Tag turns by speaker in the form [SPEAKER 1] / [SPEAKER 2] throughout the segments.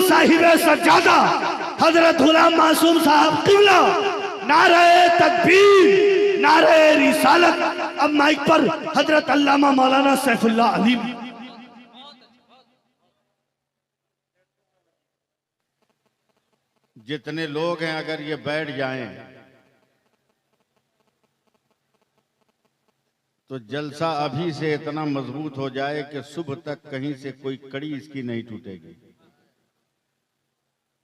[SPEAKER 1] साहिब सज्जादा हजरत गुलाम मासूम साहब किबला, नारे तकबीर, नारे रिसालत। अब माइक पर हजरत अल्लामा मौलाना सैफुल्लाह अली।
[SPEAKER 2] जितने लोग हैं अगर ये बैठ जाएं तो जलसा अभी से इतना मजबूत हो जाए कि सुबह तक कहीं से कोई कड़ी इसकी नहीं टूटेगी।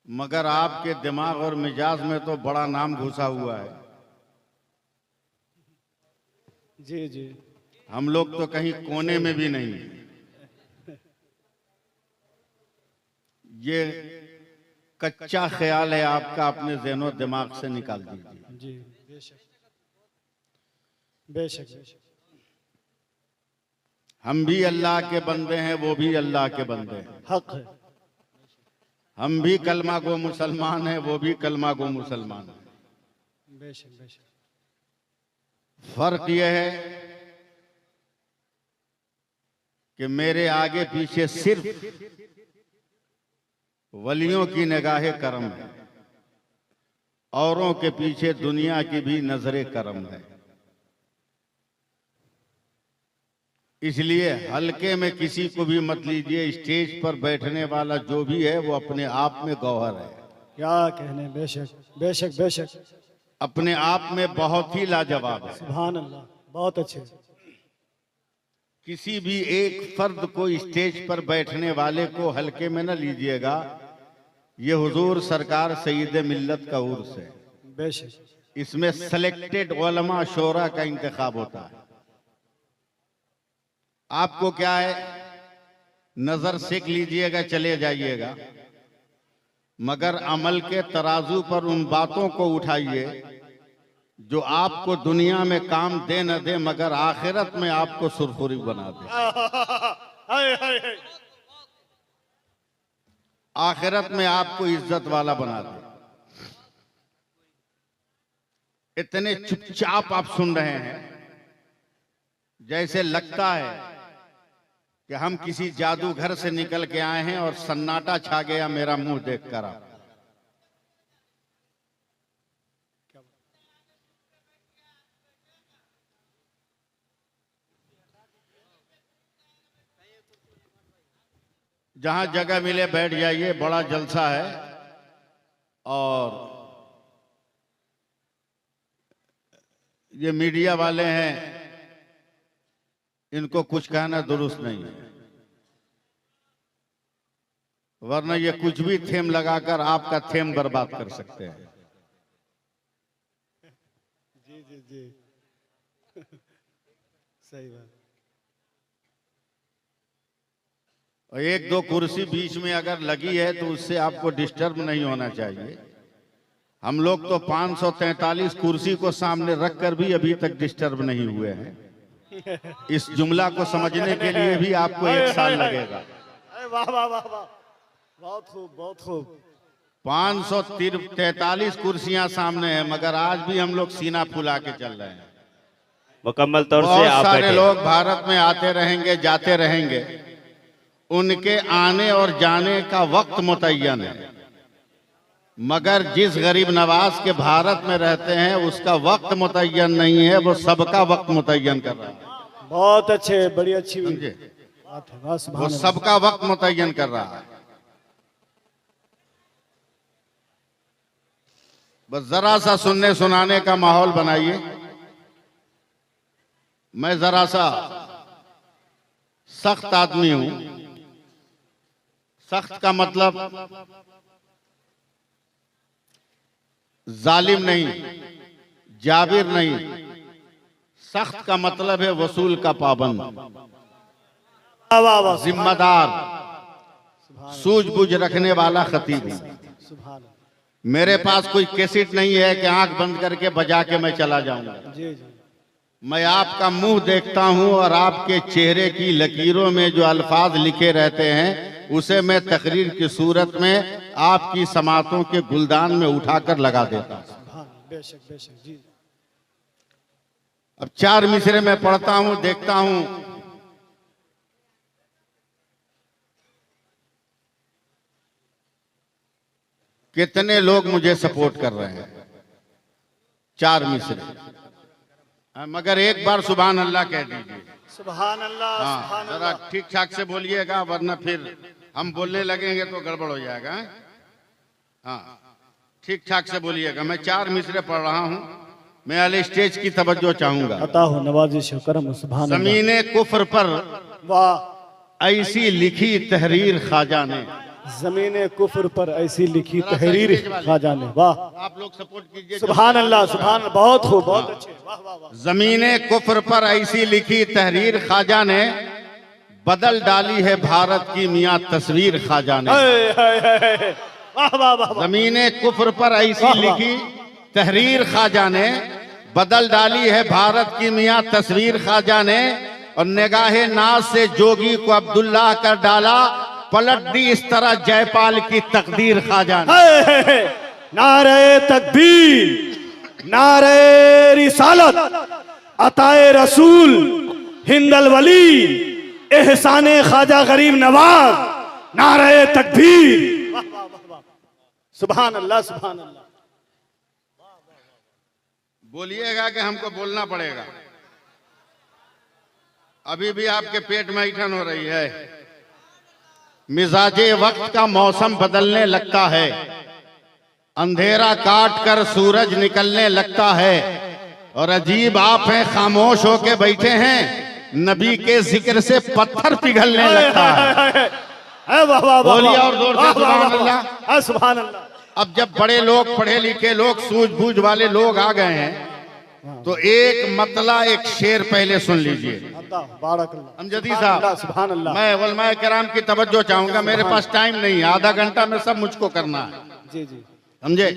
[SPEAKER 2] मगर आपके दिमाग और मिजाज में तो बड़ा नाम घुसा हुआ है।
[SPEAKER 3] जी जी,
[SPEAKER 2] हम लोग तो कहीं कोने में भी नहीं। ये कच्चा ख्याल है आपका, अपने ज़हनो दिमाग से निकाल दीजिए।
[SPEAKER 3] जी बेशक बेशक बेशक।
[SPEAKER 2] हम भी अल्लाह के बंदे हैं, वो भी अल्लाह के बंदे हैं।
[SPEAKER 3] हक है।
[SPEAKER 2] हम भी कलमा गो मुसलमान हैं, वो भी कलमा गो मुसलमान हैं।
[SPEAKER 3] बेशक बेशक।
[SPEAKER 2] फर्क यह है कि मेरे आगे पीछे सिर्फ वलियों की निगाहे करम है, औरों के पीछे दुनिया की भी नजरे करम है। इसलिए हल्के में किसी को भी मत लीजिए। स्टेज पर बैठने वाला जो भी है वो अपने आप में गौहर है।
[SPEAKER 3] क्या कहने, बेशक बेशक बेशक।
[SPEAKER 2] अपने आप में बहुत ही लाजवाब है।
[SPEAKER 3] सुभान अल्लाह, बहुत अच्छे।
[SPEAKER 2] किसी भी एक फर्द को स्टेज पर बैठने वाले को हल्के में न लीजिएगा। ये हुजूर सरकार सईद मिल्लत का उर्स है।
[SPEAKER 3] बेशक।
[SPEAKER 2] इसमें सेलेक्टेड उलमा शोरा का इंतखाब होता है। आपको क्या है, नजर सेक लीजिएगा चले जाइएगा, मगर अमल के तराजू पर उन बातों को उठाइए जो आपको दुनिया में काम दे न दे मगर आखिरत में आपको सुरखुरी बना दे। आखिरत में आपको इज्जत वाला बना दे। इतने चुपचाप आप सुन रहे हैं जैसे लगता है कि हम किसी जादूघर से निकल के आए हैं और सन्नाटा छा गया मेरा मुंह देखकर। आप जहां जगह मिले बैठ जाइए, बड़ा जलसा है। और ये मीडिया वाले हैं, इनको कुछ कहना दुरुस्त नहीं है, वरना ये कुछ भी थेम लगाकर आपका थेम बर्बाद कर सकते हैं।
[SPEAKER 3] जी जी जी सही बात।
[SPEAKER 2] और एक दो कुर्सी बीच में अगर लगी है तो उससे आपको डिस्टर्ब नहीं होना चाहिए। हम लोग तो 543 कुर्सी को सामने रखकर भी अभी तक डिस्टर्ब नहीं हुए हैं। इस जुमला को समझने के लिए भी आपको 1 साल लगेगा।
[SPEAKER 3] वाह वाह वाह वाह, बहुत खूब बहुत खूब।
[SPEAKER 2] 543 कुर्सियां सामने हैं, मगर आज भी हम लोग सीना फुला के चल रहे हैं।
[SPEAKER 4] मुकम्मल तौर से
[SPEAKER 2] बहुत
[SPEAKER 4] आप
[SPEAKER 2] सारे
[SPEAKER 4] बैठे।
[SPEAKER 2] लोग भारत में आते रहेंगे, जाते रहेंगे। उनके आने और जाने का वक्त मुतय्यन है, मगर जिस गरीब नवाज के भारत में रहते हैं उसका वक्त मुतय्यन नहीं है। वो सबका वक्त मुतय्यन कर रहा है।
[SPEAKER 3] बहुत अच्छे, बड़ी अच्छी
[SPEAKER 2] समझे?
[SPEAKER 3] बात है। वाह, सुभान
[SPEAKER 2] वो
[SPEAKER 3] अल्लाह।
[SPEAKER 2] सबका वक्त मुतय्यन कर रहा है। बस जरा सा सुनने सुनाने का माहौल बनाइए। मैं जरा सा सख्त आदमी हूं। सख्त का मतलब जालिम नहीं, जाबिर नहीं। सख्त का मतलब है वसूल का पाबंद,
[SPEAKER 3] वाह वाह वाह,
[SPEAKER 2] जिम्मेदार, सूझबूझ रखने वाला खतीब हूं।
[SPEAKER 3] सुभान अल्लाह।
[SPEAKER 2] मेरे पास कोई कैसेट नहीं है कि आंख बंद करके बजा के मैं चला जाऊंगा।
[SPEAKER 3] जी जी
[SPEAKER 2] मैं आपका मुंह देखता हूं और आपके चेहरे की लकीरों में जो अल्फाज लिखे रहते हैं उसे मैं तकरीर की सूरत में आपकी समातों के गुलदान में उठाकर लगा देता हूं।
[SPEAKER 3] सुभान, बेशक बेशक। जी
[SPEAKER 2] अब 4 मिसरे में पढ़ता हूं, देखता हूं। कितने लोग मुझे सपोर्ट कर रहे हैं, 4 मिसरे, मगर एक बार सुभान अल्लाह कह दीजिए।
[SPEAKER 3] सुभान अल्लाह,
[SPEAKER 2] हाँ,
[SPEAKER 3] सुभान
[SPEAKER 2] जरा
[SPEAKER 3] अल्लाह।
[SPEAKER 2] ठीक ठाक से बोलिएगा, वरना फिर हम बोलने लगेंगे तो गड़बड़ हो जाएगा। हाँ, ठीक ठाक से बोलिएगा। मैं 4 मिसरे पढ़ रहा हूँ, मैं अल स्टेज की तवज्जो चाहूंगा।
[SPEAKER 3] अता हो नवाजिश करम, सुभान अल्लाह।
[SPEAKER 2] जमीने कुफ्र पर
[SPEAKER 3] वाह,
[SPEAKER 2] ऐसी लिखी तहरीर ख्वाजा ने।
[SPEAKER 3] जमीने कुफ्र पर ऐसी लिखी तहरीर ख्वाजा ने। वाह,
[SPEAKER 2] आप लोग सपोर्ट कीजिए।
[SPEAKER 3] सुभान अल्लाह, सुभान, बहुत खूब, बहुत अच्छे। वाह वाह वाह।
[SPEAKER 2] जमीने कुफ्र पर ऐसी लिखी तहरीर ख्वाजा ने, बदल डाली है भारत की मियां तस्वीर ख्वाजा ने।
[SPEAKER 3] हाय, हाय, हाय। वाह वाह वाह वाह।
[SPEAKER 2] जमीने कुफ्र पर ऐसी
[SPEAKER 3] वाह, वाह।
[SPEAKER 2] लिखी तहरीर ख्वाजा ने, बदल डाली है भारत की मियां तस्वीर ख्वाजा ने, और निगाहे नाज से जोगी को अब्दुल्ला कर डाला, पलट दी इस तरह जयपाल की तकदीर ख्वाजा ने।
[SPEAKER 3] हाय, हाय, हाय। नारे तकबीर, नारे रिसालत, अताए रसूल, हिंदल वली, एहसाने ख्वाजा गरीब नवाज, नारे तकबीर। वाह वाह वाह वाह। सुभान अल्लाह, सुभान अल्लाह।
[SPEAKER 2] बोलिएगा कि हमको बोलना पड़ेगा। अभी भी आपके पेट में ऐठन हो रही है। मिजाजे वक्त का मौसम बदलने लगता है, अंधेरा काट कर सूरज निकलने लगता है, और अजीब आप हैं खामोश होके बैठे हैं, नबी के जिक्र से पत्थर पिघलने लगता है। बोलिए और जोर से सुभान अल्लाह,
[SPEAKER 3] सुभान अल्लाह।
[SPEAKER 2] अब जब बड़े लोग, पढ़े लिखे लोग, सूझबूझ वाले लोग आ गए हैं, तो एक मतला, एक शेर पहले सुन लीजिए। अमजदी साहब,
[SPEAKER 3] सुभान अल्लाह।
[SPEAKER 2] मैं उलमाए किराम की तवज्जो चाहूंगा, मेरे पास टाइम नहीं है, आधा घंटा में सब मुझको करना है।
[SPEAKER 3] जी जी,
[SPEAKER 2] समझे?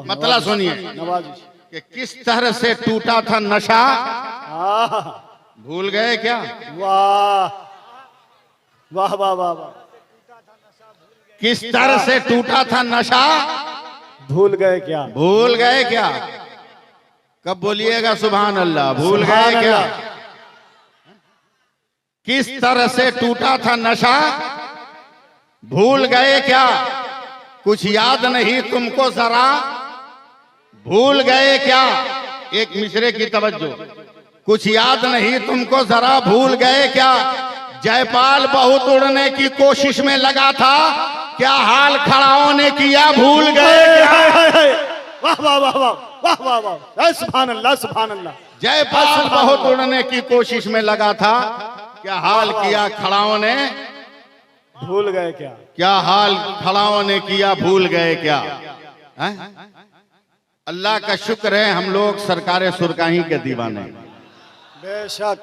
[SPEAKER 2] मतला सुनिए
[SPEAKER 3] नवाजिश।
[SPEAKER 2] कि किस तरह से टूटा था नशा, भूल गए क्या?
[SPEAKER 3] वाह वाह वाह वाह वाह।
[SPEAKER 2] किस तरह से टूटा था नशा,
[SPEAKER 3] भूल गए क्या?
[SPEAKER 2] भूल गए क्या? कब बोलिएगा सुभान अल्लाह? भूल गए
[SPEAKER 3] सुभान
[SPEAKER 2] क्या?
[SPEAKER 3] अल्लाह।
[SPEAKER 2] किस तरह से टूटा था नशा, भूल गए क्या? कुछ याद नहीं तुमको जरा, भूल गए क्या? एक मिसरे की तवज्जो। कुछ याद नहीं तुमको जरा, भूल गए क्या? जयपाल बहुत उड़ने की कोशिश में लगा था, क्या हाल खड़ाओं ने किया, भूल गए क्या?
[SPEAKER 3] वाह वाह वाह वाह वाह वाह वाह। सुभान अल्लाह, सुभान अल्लाह।
[SPEAKER 2] जयपाल बहुत उड़ने की कोशिश में लगा था, क्या हाल किया खड़ाओं ने,
[SPEAKER 3] भूल गए क्या?
[SPEAKER 2] क्या हाल खड़ाओं ने किया, भूल गए क्या? हैं? अल्लाह का शुक्र है हम लोग सरकारे सुरकाही के दीवाने।
[SPEAKER 3] बेशक,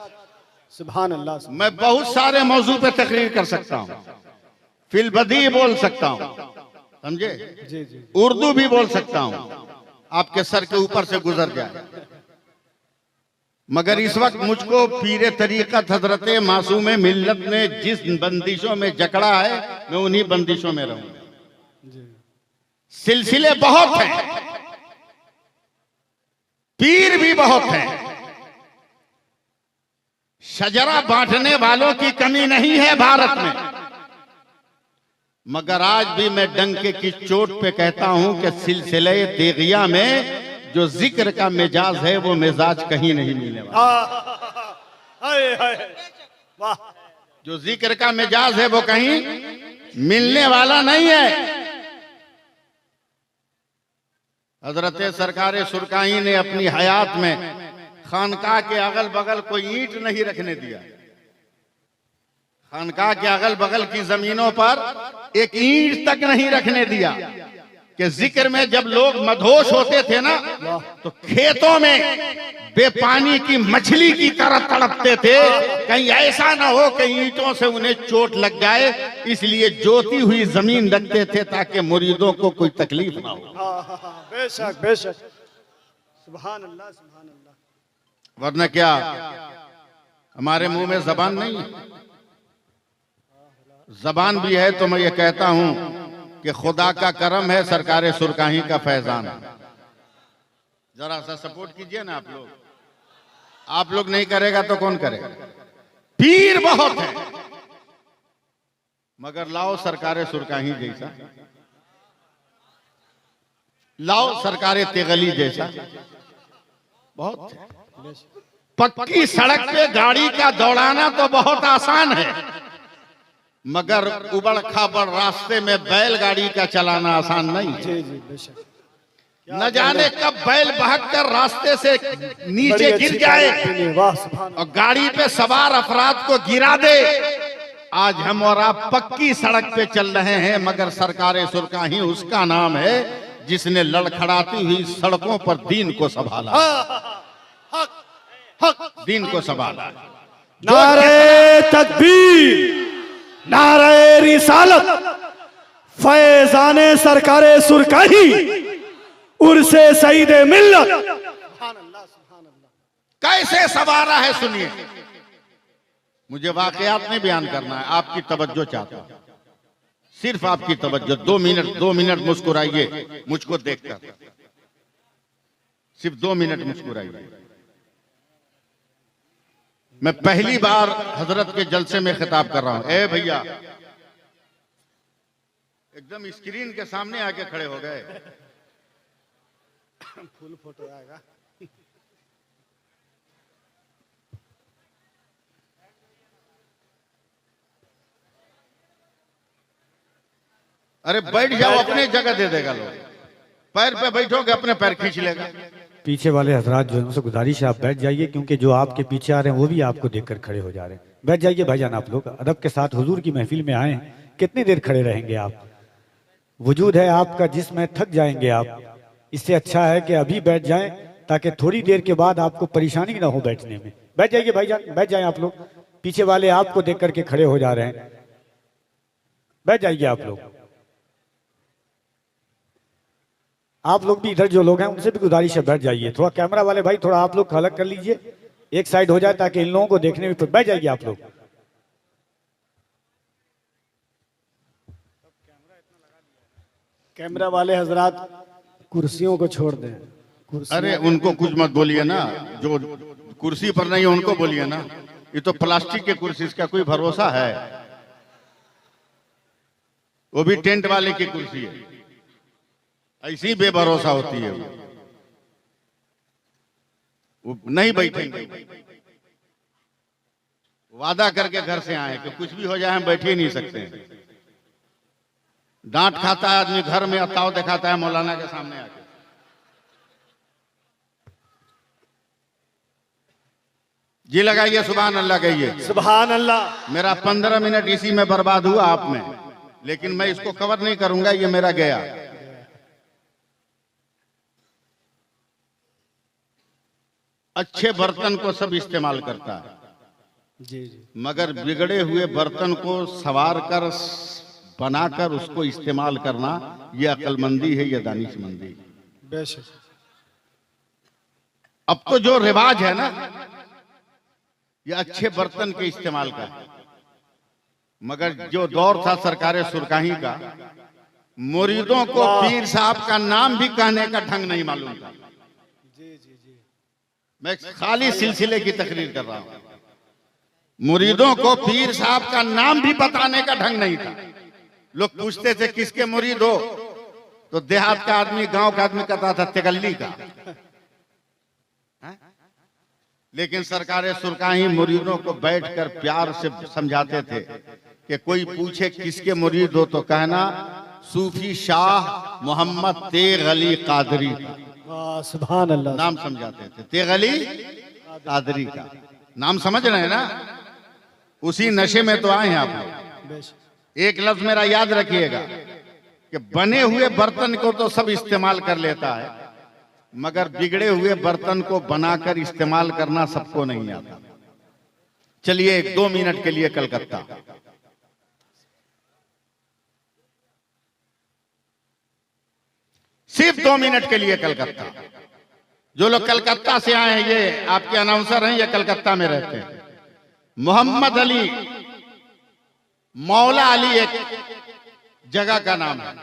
[SPEAKER 3] सुभान अल्लाह।
[SPEAKER 2] मैं बहुत सारे मौजू पे तकरीर कर सकता हूँ, फिलबदी बोल सकता हूँ, समझे?
[SPEAKER 3] जी जी,
[SPEAKER 2] उर्दू भी बोल सकता हूँ, आपके सर के ऊपर से गुजर जाए, मगर इस वक्त मुझको पीरे तरीकत हजरत मासूम मिल्लत ने जिस बंदिशों में जकड़ा है, मैं उन्हीं बंदिशों में रहूंगा। सिलसिले बहुत हैं, पीर भी बहुत हैं, शजरा बांटने वालों की कमी नहीं है भारत में, मगर आज भी मैं डंके की चोट पे कहता हूं कि सिलसिले तेगिया में जो जिक्र का मिजाज है, वो मिजाज कहीं नहीं मिलने वाला।
[SPEAKER 3] वाह,
[SPEAKER 2] जो जिक्र का मिजाज है वो कहीं मिलने वाला नहीं है। हजरत सरकारे सुरकाही ने अपनी हयात में खानकाह के अगल बगल कोई ईंट नहीं रखने दिया। खानकाह के अगल बगल की जमीनों पर एक ईंट तक नहीं रखने दिया कि जिक्र में जब लोग मदहोश होते थे ना, तो खेतों में बेपानी की मछली की तरह तड़पते थे, कहीं ऐसा ना हो कि ईंटों से उन्हें चोट लग जाए, इसलिए जोती हुई जमीन रखते थे ताकि मुरीदों को कोई तकलीफ ना हो।
[SPEAKER 3] बेशक बेशक, सुभान अल्लाह, सुभान अल्लाह।
[SPEAKER 2] वरना क्या हमारे मुंह में जबान नहीं है? जबान भी है तो मैं ये कहता हूं कि खुदा का करम है, सरकारे सुरकाही का फैजान है। जरा सा सपोर्ट कीजिए ना आप लोग। आप लोग नहीं करेगा तो कौन करेगा? पीर बहुत है, मगर लाओ सरकारे सुरकाही जैसा। लाओ सरकारे तेगली जैसा, बहुत पक्की सड़क पे गाड़ी का दौड़ाना तो बहुत आसान है, मगर उबड़ खाबड़ रास्ते में बैलगाड़ी का चलाना आसान नहीं है।
[SPEAKER 3] जी जी बेशक।
[SPEAKER 2] न जाने कब बैल बहक कर रास्ते से नीचे गिर जाए
[SPEAKER 3] वाह सुभान
[SPEAKER 2] और गाड़ी पे सवार अफराद को गिरा दे। आज हम और आप पक्की सड़क पे चल रहे हैं, मगर सरकारे सुरकाही उसका नाम है जिसने लड़खड़ाती हुई सड़कों पर दीन को संभाला, दीन को संभाला।
[SPEAKER 3] नारे तकबीर, नारे रिसालत, फैजाने सरकारे सुरकाही, उर्से सईद मिल्लत।
[SPEAKER 2] कैसे सवारा है सुनिए, मुझे वाकयात नहीं बयान करना है, आपकी तवज्जो चाहता हूं, सिर्फ आपकी तवज्जो। 2 मिनट मुस्कुराइए मुझको देखकर, सिर्फ 2 मिनट मुस्कुराइए। मैं पहली बार हजरत के जलसे में खिताब कर रहा हूं। ए भैया, एकदम स्क्रीन के सामने आके खड़े हो गए।
[SPEAKER 3] फुल फोटो आएगा।
[SPEAKER 2] अरे बैठ जाओ, अपने जगह दे देगा लोग। पैर पे बैठोगे अपने पैर खींच लेगा।
[SPEAKER 5] पीछे वाले हजरात जो है उनसे गुजारिश है आप बैठ जाइए, क्योंकि जो आपके पीछे आ रहे हैं वो भी आपको देखकर खड़े हो जा रहे हैं। बैठ जाइए भाईजान, आप लोग अदब के साथ हुजूर की महफिल में आए हैं, कितनी देर खड़े रहेंगे आप? वजूद है आपका जिसमें थक जाएंगे आप। इससे अच्छा है कि अभी बैठ जाएं ताकि थोड़ी देर के बाद आपको परेशानी ना हो बैठने में। बैठ जाइए भाईजान, बैठ जाएं आप लोग। पीछे वाले आपको देख करके खड़े हो जा रहे हैं, बैठ जाइए आप लोग। आप लोग भी इधर जो लोग हैं उनसे भी गुजारिश है बैठ जाइए। थोड़ा कैमरा वाले भाई थोड़ा आप लोग अलग कर लीजिए, एक साइड हो जाए ताकि इन लोगों को देखने में। बैठ जाइए आप लोग।
[SPEAKER 3] कैमरा वाले हजरात कुर्सियों को छोड़ दें।
[SPEAKER 2] अरे उनको कुछ मत बोलिए ना, जो कुर्सी पर नहीं है उनको बोलिए ना। ये तो प्लास्टिक के कुर्सी, इसका कोई भरोसा है? वो भी टेंट वाले की कुर्सी है, ऐसी बेभरोसा होती है। वो नहीं बैठेंगे, वादा करके घर से आए कि कुछ भी हो जाए हम बैठ ही नहीं सकते। डांट खाता है आदमी, घर में अताव दिखाता है मौलाना के सामने आके। जी लगाइए, सुभान अल्लाह कहिए।
[SPEAKER 3] सुभान अल्लाह।
[SPEAKER 2] मेरा 15 मिनट इसी में बर्बाद हुआ आप में, लेकिन मैं इसको कवर नहीं करूंगा, ये मेरा गया। अच्छे बर्तन को सब इस्तेमाल करता है,
[SPEAKER 3] जी जी,
[SPEAKER 2] मगर बिगड़े हुए बर्तन को संवार कर बनाकर उसको इस्तेमाल करना, यह अक्लमंदी है, यह दानिशमंदी।
[SPEAKER 3] बेशक।
[SPEAKER 2] अब तो जो रिवाज है ना, यह अच्छे बर्तन के इस्तेमाल का है, मगर जो दौर था सरकारे सुरकाही का, मुरीदों को पीर साहब का नाम भी कहने का ढंग नहीं मालूम था। मैं खाली सिलसिले की तकरीर कर रहा हूं। मुरीदों को पीर साहब का नाम भी बताने का ढंग नहीं था। लोग पूछते थे किसके मुरीद हो, तो देहात का आदमी, गांव का आदमी कहता था तेगल्ली का। लेकिन सरकारे सुरकाही मुरीदों को बैठकर प्यार से समझाते थे कि कोई पूछे किसके मुरीद हो तो कहना सूफी शाह मोहम्मद तेगली कादरी का।
[SPEAKER 3] सुभान अल्लाह।
[SPEAKER 2] नाम समझाते थे, तेगली कादरी का नाम समझ रहे हैं ना? उसी नशे में तो आए हैं आप लोग। एक लफ्ज मेरा याद रखिएगा कि बने हुए बर्तन को तो सब इस्तेमाल कर लेता है, मगर बिगड़े हुए बर्तन को बनाकर इस्तेमाल करना सबको नहीं आता। चलिए 1-2 मिनट के लिए कलकत्ता। सिर्फ 2 मिनट के लिए कलकत्ता। जो लोग कलकत्ता से आए हैं, ये आपके अनाउंसर हैं, ये कलकत्ता में रहते हैं। मोहम्मद अली, मौला अली एक जगह का नाम है,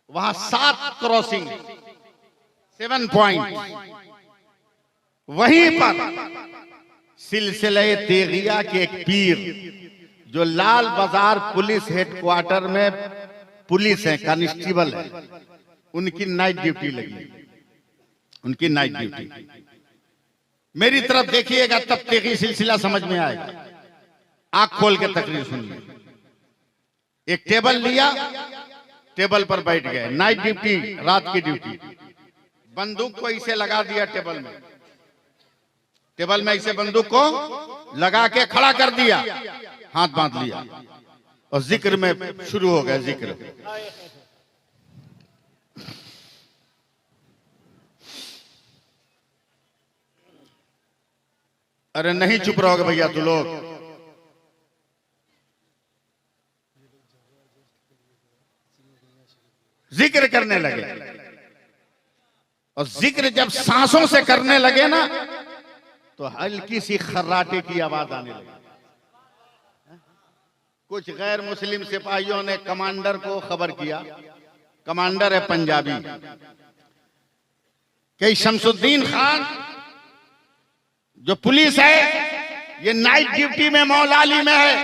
[SPEAKER 2] वहां 7 क्रॉसिंग, 7 पॉइंट, वहीं पर सिलसिले तेगिया के एक पीर जो लाल बाजार पुलिस हेडक्वार्टर में पुलिस है, कांस्टेबल है, उनकी नाइट ड्यूटी लगी, उनकी नाइट ड्यूटी। मेरी तरफ देखिएगा तब तेगी सिलसिला समझ में आएगा। आंख खोल के तकरीर सुनिए। एक टेबल लिया, टेबल पर बैठ गए, नाइट ड्यूटी, रात की ड्यूटी। बंदूक को इसे लगा दिया टेबल में, टेबल में इसे बंदूक को लगा के खड़ा कर दिया, हाथ बांध लिया और जिक्र में शुरू हो गया। जिक्र अरे नहीं चुप रहोगे भैया तू लोग। जिक्र करने लगे और जिक्र जब सांसों से करने लगे ना तो हल्की सी खर्राटे की आवाज आने लगी। कुछ गैर मुस्लिम सिपाहियों ने कमांडर को खबर किया, कमांडर है पंजाबी, कि शमसुद्दीन खान जो पुलिस है ये नाइट ड्यूटी में मौलाली में है,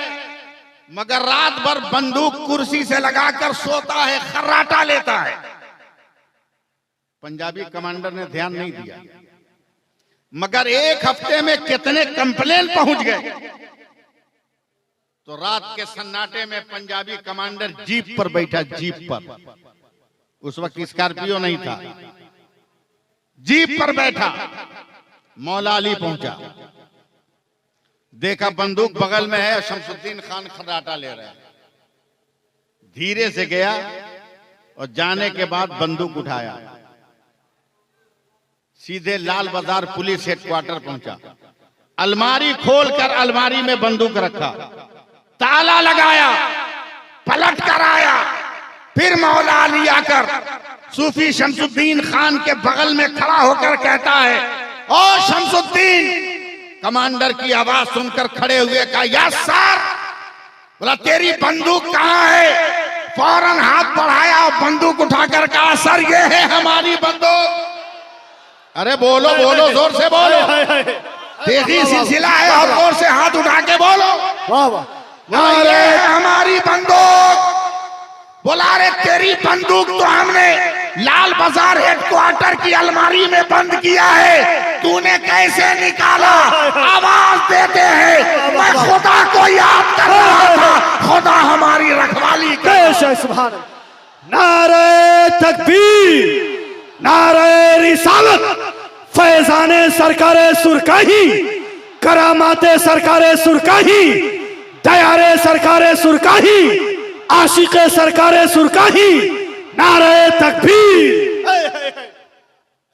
[SPEAKER 2] मगर रात भर बंदूक कुर्सी से लगाकर सोता है, खर्राटा लेता है। पंजाबी कमांडर ने ध्यान नहीं दिया, मगर एक हफ्ते में कितने कंप्लेन पहुंच गए। तो रात के सन्नाटे में पंजाबी कमांडर जीप पर बैठा, जीप पर, उस वक्त स्कॉर्पियो नहीं था, जीप पर बैठा, मौला अली पहुंचा, देखा बंदूक बगल में है, शमसुद्दीन खान खर्राटा ले रहा है। धीरे से गया और जाने के बाद बंदूक उठाया, सीधे लाल बाजार पुलिस हेडक्वार्टर पहुंचा, अलमारी खोलकर अलमारी में बंदूक रखा, ताला लगाया, पलट कर आया, फिर मौला अली आकर सूफी शमसुद्दीन खान के बगल में खड़ा होकर कहता है, ओ शमसुद्दीन। कमांडर की आवाज सुनकर खड़े हुए कहा, यस सर। बोला तेरी बंदूक कहां है? फौरन हाथ बढ़ाया और बंदूक उठाकर कहा, सर ये है हमारी बंदूक। अरे बोलो बोलो, जोर से बोलो, तेजी सिलसिला है और जोर से हाथ उठा के बोलो,
[SPEAKER 3] वाह वाह।
[SPEAKER 2] ये है हमारी बंदूक। बोला अरे तेरी बंदूक तो हमने लाल बाजार हेडक्वार्टर की अलमारी में बंद किया है, तूने कैसे निकाला? आवाज देते हैं, मैं खुदा को याद कर रहा था, खुदा हमारी रखवाली करे।
[SPEAKER 3] सुभान अल्लाह। नारे तकबीर, नारे रिसालत, फैजाने सरकारे सुरकाही, करामाते सरकारे सुरकाही, दयारे सरकारे सुरकाही, आशिके सरकारे सुरकाही, नारे तकबीर।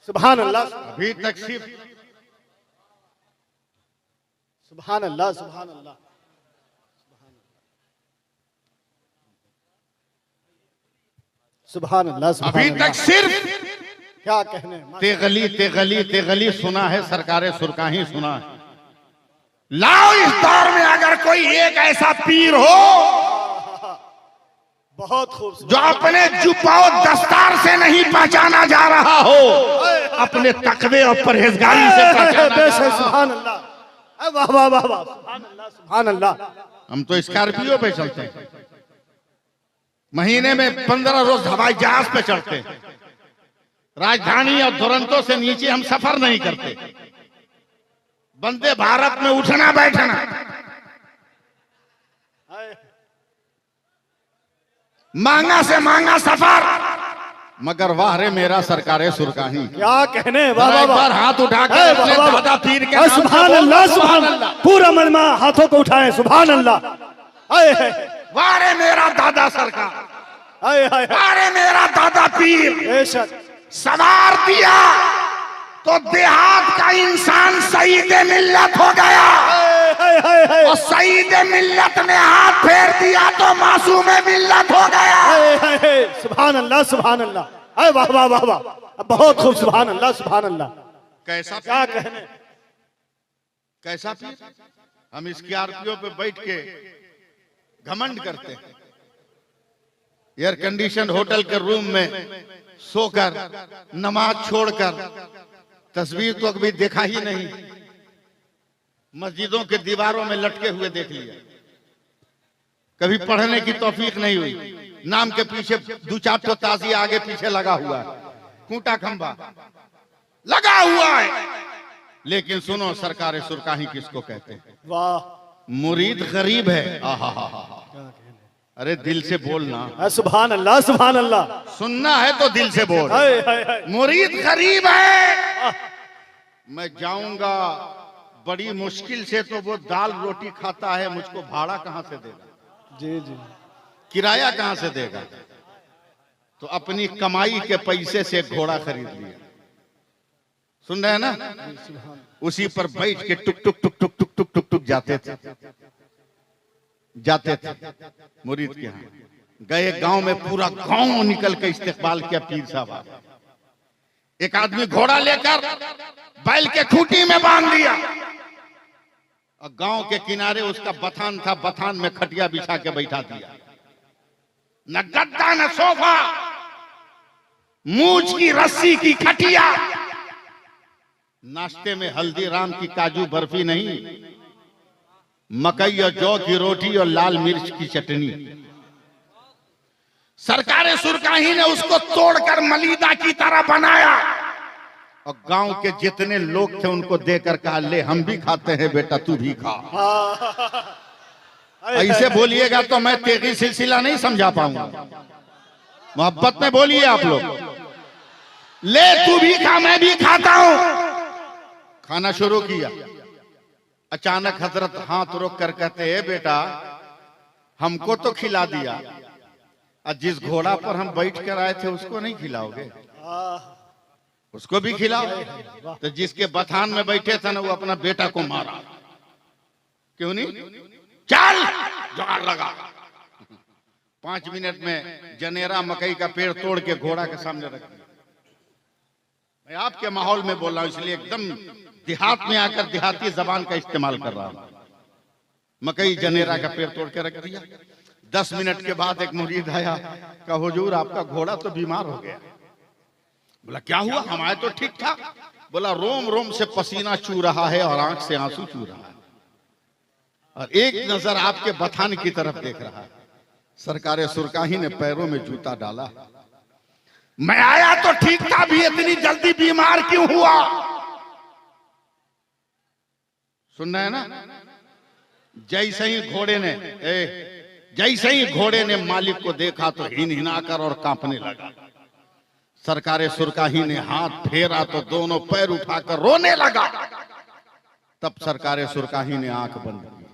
[SPEAKER 3] सुभान अल्लाह।
[SPEAKER 2] अभी तक सिर्फ
[SPEAKER 3] सुभान अल्लाह, सुभान अल्लाह। सुभान अल्लाह, सुभान
[SPEAKER 2] अभी
[SPEAKER 3] अल्लाह।
[SPEAKER 2] तक सिर्फ
[SPEAKER 3] क्या कहने,
[SPEAKER 2] तेगली तेगली तेगली सुना है, सरकारे सुरकाही सुना है। लाओ इस दौर में अगर कोई एक ऐसा पीर हो
[SPEAKER 3] बहुत खूबसूरत,
[SPEAKER 2] जो अपने जुब्बा और दस्तार से नहीं पहचाना जा रहा हो, अपने तकवे और परहेजगारी से पहचाना जा रहा हो।
[SPEAKER 3] सुभान अल्लाह, वाह वाह वाह वाह, सुभान अल्लाह, सुभान अल्लाह।
[SPEAKER 2] हम तो स्कॉर्पियो पे चलते हैं, महीने में 15 रोज हवाई जहाज पे चढ़ते हैं, राजधानी और दुरंतो से नीचे हम सफर नहीं करते। वंदे भारत में उठना बैठना, महंगा से महंगा सफर, मगर वाह रे मेरा सरकारे सुरकाही।
[SPEAKER 3] क्या कहने, वाह वाह
[SPEAKER 2] एक
[SPEAKER 3] वाह।
[SPEAKER 2] बार हाथ उठा के अपने दादा पीर के नाम से
[SPEAKER 3] सुभान
[SPEAKER 2] बोल,
[SPEAKER 3] अल्लाह, सुभान अल्लाह। पूरा मजमा हाथों को उठाए, सुभान अल्लाह।
[SPEAKER 2] वाह रे मेरा दादा सरकार, वाह रे मेरा दादा पीर।
[SPEAKER 3] बेशक।
[SPEAKER 2] सवार दिया तो देहात का इंसान सईद मिल्लत हो गया, और सईद मिल्लत ने हाथ फेर दिया तो मासूम मिल्लत हो गया।
[SPEAKER 3] सुभान अल्लाह, सुभान अल्लाह। अरे वाह वाह वाह वाह, बहुत खूब, सुभान अल्लाह, सुभान अल्लाह।
[SPEAKER 2] कैसा
[SPEAKER 3] क्या कहने,
[SPEAKER 2] कैसा पीर? हम स्कॉर्पियो पे बैठ के घमंड करते हैं, एयर कंडीशन होटल के रूम में सोकर, नमाज छोड़कर, तस्वीर तो कभी देखा ही नहीं, मस्जिदों के दीवारों में लटके हुए देख लिया, कभी पढ़ने की तौफीक नहीं हुई। नाम के पीछे दो चार तो ताजी आगे पीछे लगा हुआ है, खूंटा खंबा लगा हुआ है। लेकिन सुनो, सरकार सुरकाही किसको कहते हैं?
[SPEAKER 3] वाह,
[SPEAKER 2] मुरीद गरीब है। आहा, अरे दिल से बोलना,
[SPEAKER 3] सुभान अल्लाह, सुभान अल्लाह।
[SPEAKER 2] सुनना है तो दिल से बोल।
[SPEAKER 3] हाय हाय हाय।
[SPEAKER 2] मुरीद गरीब है। मैं जाऊंगा बड़ी मुश्किल से, तो वो दाल रोटी खाता है, मुझको भाड़ा कहां से देगा?
[SPEAKER 3] जी जी।
[SPEAKER 2] किराया कहां से देगा? तो अपनी कमाई के पैसे से घोड़ा खरीद लिया। सुन रहे हैं ना? उसी पर बैठ के टुक टुक टुक टुक टुक टुक टुक टुक जाते थे मुरीद के यहाँ। गए गांव में, पूरा गांव निकल के इस्तेकबाल किया पीर साहब। एक आदमी घोड़ा लेकर बैल के खूंटी में बांध दिया और गांव के किनारे उसका बथान था, बथान में खटिया बिछा के बैठा दिया। न गद्दा न सोफा, मूंछ की रस्सी की खटिया। नाश्ते में हल्दीराम की काजू बर्फी नहीं, मकई और जौ की रोटी और लाल मिर्च की चटनी। सरकारे सुरकाही ने उसको तोड़कर मलीदा की तरह बनाया और गांव के जितने लोग थे उनको देकर कहा, ले हम भी खाते हैं बेटा, तू भी खा। ऐसे बोलिएगा तो मैं तेगी सिलसिला नहीं समझा पाऊंगा। मोहब्बत में बोलिए आप लोग। ले तू भी खा, मैं भी खाता हूं। खाना शुरू किया। अचानक हजरत हाथ रोक कर कहते हैं, बेटा हमको तो खिला दिया, और जिस घोड़ा पर हम बैठ कर आए थे उसको नहीं खिलाओगे? उसको भी खिलाओ। तो जिसके बथान में बैठे थे ना, वो अपना बेटा को मारा। क्यों नहीं? चल जुगाड़ लगा। 5 मिनट में जनेरा मकई का पेड़ तोड़ के घोड़ा के सामने रख दिया। मैं आपके माहौल में बोल रहा हूं, इसलिए एकदम देहात में आकर देहाती जबान का इस्तेमाल कर रहा हूं। मकई जनेरा का पेड़ तोड़ के रख दिया। 10 मिनट के बाद एक मुरीद आया, कहा हुजूर आपका घोड़ा तो बीमार हो गया। बोला क्या हुआ? हमारे तो ठीक था। बोला रोम रोम से पसीना चू रहा है और आंख से आंसू चू रहा है, और एक नजर आपके बथान की तरफ देख रहा है। सरकारे सुरकाही ने पैरों में जूता डाला। मैं आया तो ठीक था, भी इतनी जल्दी बीमार क्यों हुआ? सुन रहे हैं ना? जैसे ही घोड़े ने मालिक को देखा तो हिनहिना कर और कांपने लगा। सरकारे सुरकाही ने हाथ फेरा तो दोनों पैर उठाकर रोने लगा। तब सरकारे सुरकाही ने आंख बंद की।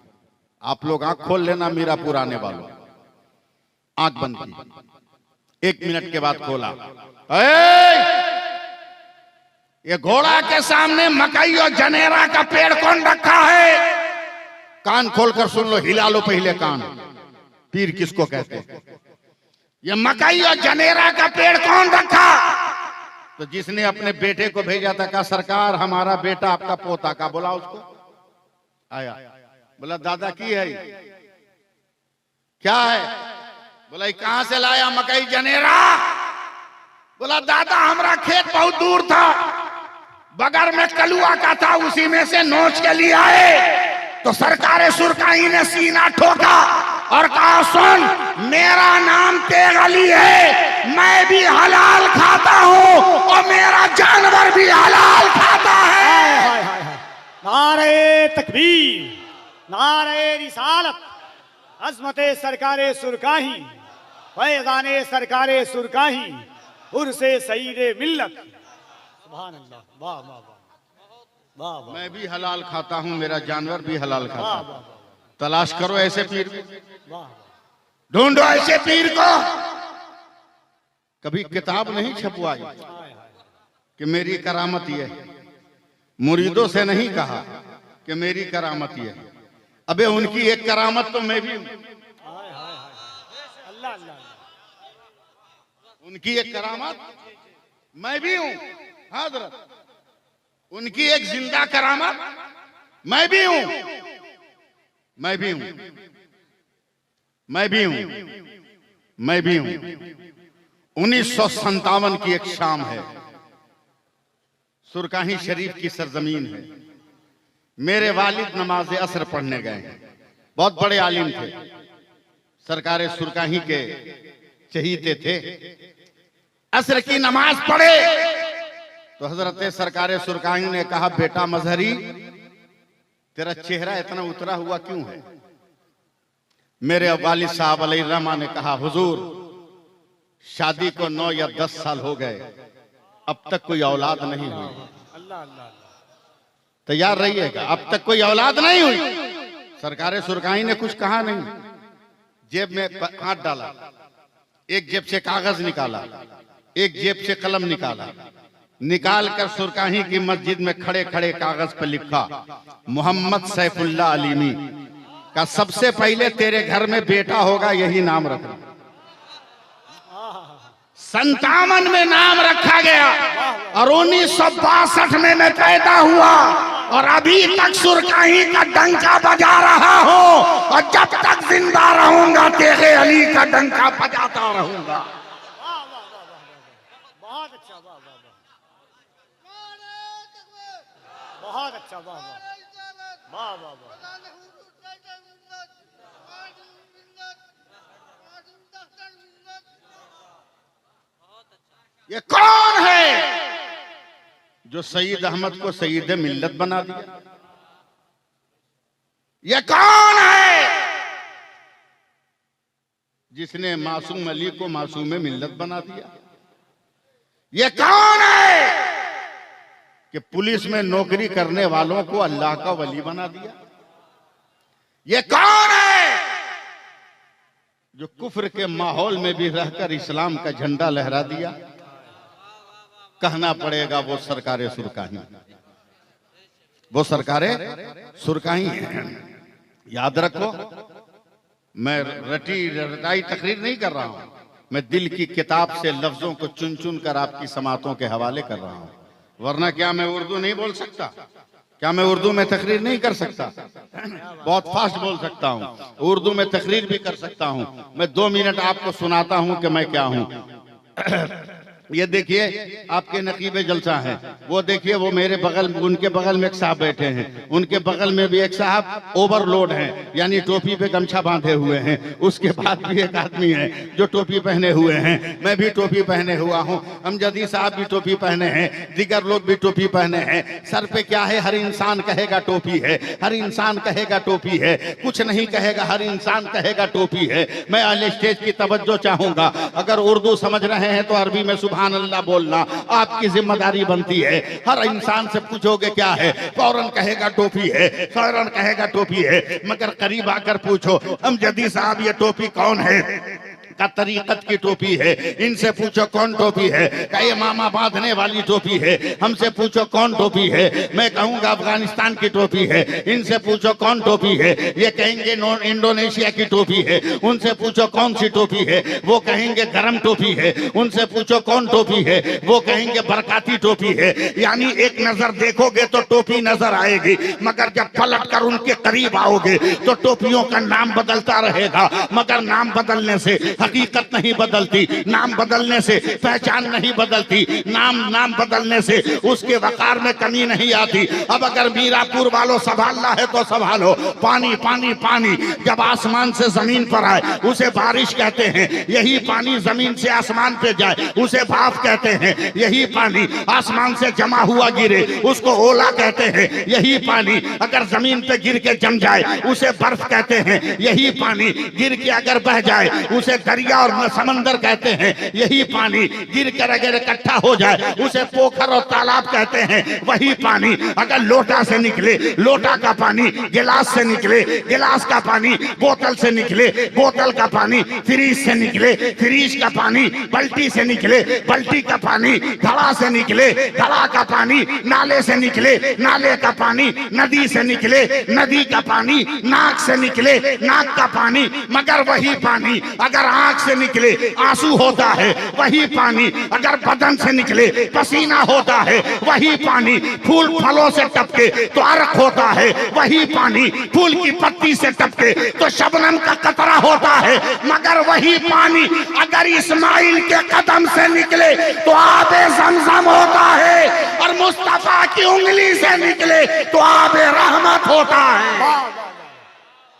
[SPEAKER 2] आप लोग आंख खोल लेना, मीरा पुराने वालों। आंख बंद की। 1 मिनट के बाद खोला। ये घोड़ा के सामने मकई और जनेरा का पेड़ कौन रखा है? कान खोलकर सुन लो, हिला लो पहले कान। पीर किसको कहते हैं? ये मकई और जनेरा का पेड़ कौन रखा? तो जिसने अपने बेटे को भेजा था, कहा सरकार हमारा बेटा आपका पोता का। बोला उसको। आया, बोला दादा की है क्या है? बोला कहां से लाया मकई जनेरा? बोला दादा हमारा खेत बहुत दूर था, बगल में कलुआ का था, उसी में से नोच के लिए आए। तो सरकारे सुरकाही ने सीना ठोका और कहा सुन, मेरा नाम तेग अली है, मैं भी हलाल खाता हूं और मेरा जानवर भी हलाल खाता है।
[SPEAKER 3] नारे तकबीर, नारे रिसालत, अज़मते सरकारे सुरकाही, फैज़ाने सरकारे सुरकाही, उर्से सईदे मिल्लत। सुभान अल्लाह। वाह वाह वाह वाह।
[SPEAKER 2] मैं भी हलाल खाता हूं, मेरा जानवर भी हलाल खाता है। तलाश करो ऐसे पीर को, ढूंढो ऐसे पीर को। कभी किताब नहीं छपवाई कि मेरी करामत ये है, मुरीदों से नहीं कहा कि मेरी करामत ये है। अबे उनकी एक करामत तो मैं भी हूं।
[SPEAKER 3] अल्लाह अल्लाह।
[SPEAKER 2] उनकी एक करामत मैं भी हूं। हजरत उनकी एक जिंदा करामत मैं भी हूं। मैं भी हूं। मैं भी हूं। मैं भी हूं। 1957 की एक शाम है, सुरकाही शरीफ की सरजमीन है। मेरे वालिद नमाज असर पढ़ने गए हैं। बहुत बड़े आलिम थे, सरकारे सुरकाही के चहीते थे। असर की नमाज पढ़े तो हजरत सरकार सुरकानी ने कहा, बेटा मजहरी, तेरा चेहरा इतना उतरा हुआ क्यों है? मेरे वालिद साहब अलैहिर्रहमा ने कहा, हुजूर, शादी को 9 या 10 साल हो गए, अब तक कोई औलाद नहीं हुई। तैयार रहिएगा, अब तक कोई औलाद नहीं हुई। सरकार सुरकानी ने कुछ कहा नहीं, जेब में हाथ डाला, एक जेब से कागज निकाला, एक जेब से कलम निकाल कर सुरकानी की मस्जिद में खड़े खड़े कागज पर लिखा, मोहम्मद सैफुल्लाह अलीमी का सबसे पहले तेरे घर में बेटा होगा, यही नाम रखना। 57 में नाम रखा गया और 1962 में मैं पैदा हुआ और अभी तक सुरकानी का डंका बजा रहा हूं और जब तक जिंदा रहूंगा तेरे अली का डंका बजाता रहूंगा।
[SPEAKER 3] बहुत अच्छा, बहुत अच्छा, वाह वाह वाह वाह।
[SPEAKER 2] ये कौन है जो सईद अहमद को सईद मिल्लत बना दिया? ये कौन है जिसने मासूम अली को मासूम मिल्लत बना दिया? ये कौन है कि पुलिस में नौकरी करने वालों को अल्लाह का वली बना दिया? ये कौन है जो कुफ्र के माहौल में भी रहकर इस्लाम का झंडा लहरा दिया? कहना पड़ेगा वो सरकारे सुरकानी, वो सरकारे सुरकानी। याद रखो, मैं रटाई तकरीर नहीं कर रहा हूं, मैं दिल की किताब से लफ्जों को चुन चुन कर आपकी समातों के हवाले कर रहा हूं। वरना क्या मैं उर्दू नहीं बोल सकता? क्या मैं उर्दू में तकरीर नहीं कर सकता? बहुत फास्ट बोल सकता हूं, उर्दू में तकरीर भी कर सकता हूं। मैं 2 मिनट आपको सुनाता हूं कि मैं क्या हूं। ये देखिए आपके नकीबे जलसा है, वो देखिए वो मेरे बगल, उनके बगल में एक साहब बैठे हैं, उनके बगल में भी एक साहब ओवरलोड हैं, यानी टोपी पे गमछा बांधे हुए हैं। उसके बाद भी एक आदमी है जो टोपी पहने हुए हैं, मैं भी टोपी पहने हुआ हूँ, अमजदी साहब भी टोपी पहने हैं, दिगर लोग भी टोपी पहने हैं। सर पे क्या है? हर इंसान कहेगा टोपी है, हर इंसान कहेगा टोपी है, कुछ नहीं कहेगा, हर इंसान कहेगा टोपी है। मैं अहले स्टेज की तवज्जो चाहूंगा, अगर उर्दू समझ रहे हैं तो अरबी में सुभान अल्लाह बोलना आपकी जिम्मेदारी बनती है। हर इंसान से पूछोगे क्या है, फौरन कहेगा टोपी है, फौरन कहेगा टोपी है। मगर करीब आकर पूछो, अमजदी साहब ये टोपी कौन है? का तरीकत की टोपी है। इनसे पूछो कौन टोपी है? का ये मामा बांधने वाली टोपी है। हमसे पूछो कौन टोपी है? मैं कहूंगा अफगानिस्तान की टोपी है। इनसे पूछो कौन टोपी है? ये कहेंगे इंडोनेशिया की टोपी है। उनसे पूछो कौन सी टोपी है? वो कहेंगे गरम टोपी है। उनसे पूछो कौन टोपी है? वो कहेंगे बरकाती टोपी है। यानी एक नजर देखोगे तो टोपी नजर आएगी, मगर जब पलट कर उनके करीब आओगे तो टोपियों का नाम बदलता रहेगा, मगर नाम बदलने से हकीकत नहीं बदलती, नाम बदलने से पहचान नहीं बदलती, नाम बदलने से उसके वकार में कमी नहीं आती। अब अगर मीरापुर वालों संभालना है तो संभालो। पानी पानी पानी जब आसमान से जमीन पर आए उसे बारिश कहते हैं, यही पानी जमीन से आसमान पे जाए उसे भाप कहते हैं, यही पानी आसमान से जमा हुआ गिरे उसको ओला कहते हैं, यही पानी अगर जमीन पे गिर के जम जाए उसे बर्फ कहते हैं, यही पानी गिर के अगर बह जाए उसे दरिया और समंदर कहते हैं, यही पानी गिर कर अगर इकट्ठा हो जाए उसे पोखर और तालाब कहते हैं। वही पानी अगर लोटा से निकले, लोटा का पानी गिलास से निकले, गिलास का पानी बोतल से निकले, बोतल का पानी फ्रीज से निकले, फ्रीज का पानी बल्टी से निकले, बल्टी का पानी घड़ा से निकले, घड़ा का पानी नाले से निकले, नाले का पानी नदी से निकले, नदी का पानी नाक से निकले, नाक का पानी, मगर वही पानी अगर आंख से निकले आंसू होता है, वही पानी अगर बदन से निकले पसीना होता है, वही पानी फूल फलों से टपके तो अर्क होता है, वही पानी फूल की पत्ती से टपके तो शबनम का कतरा होता है, मगर वही पानी अगर इस्माइल के कदम से निकले तो आबे ज़मज़म होता है, और मुस्तफा की उंगली से निकले तो आबे रहमत होता है।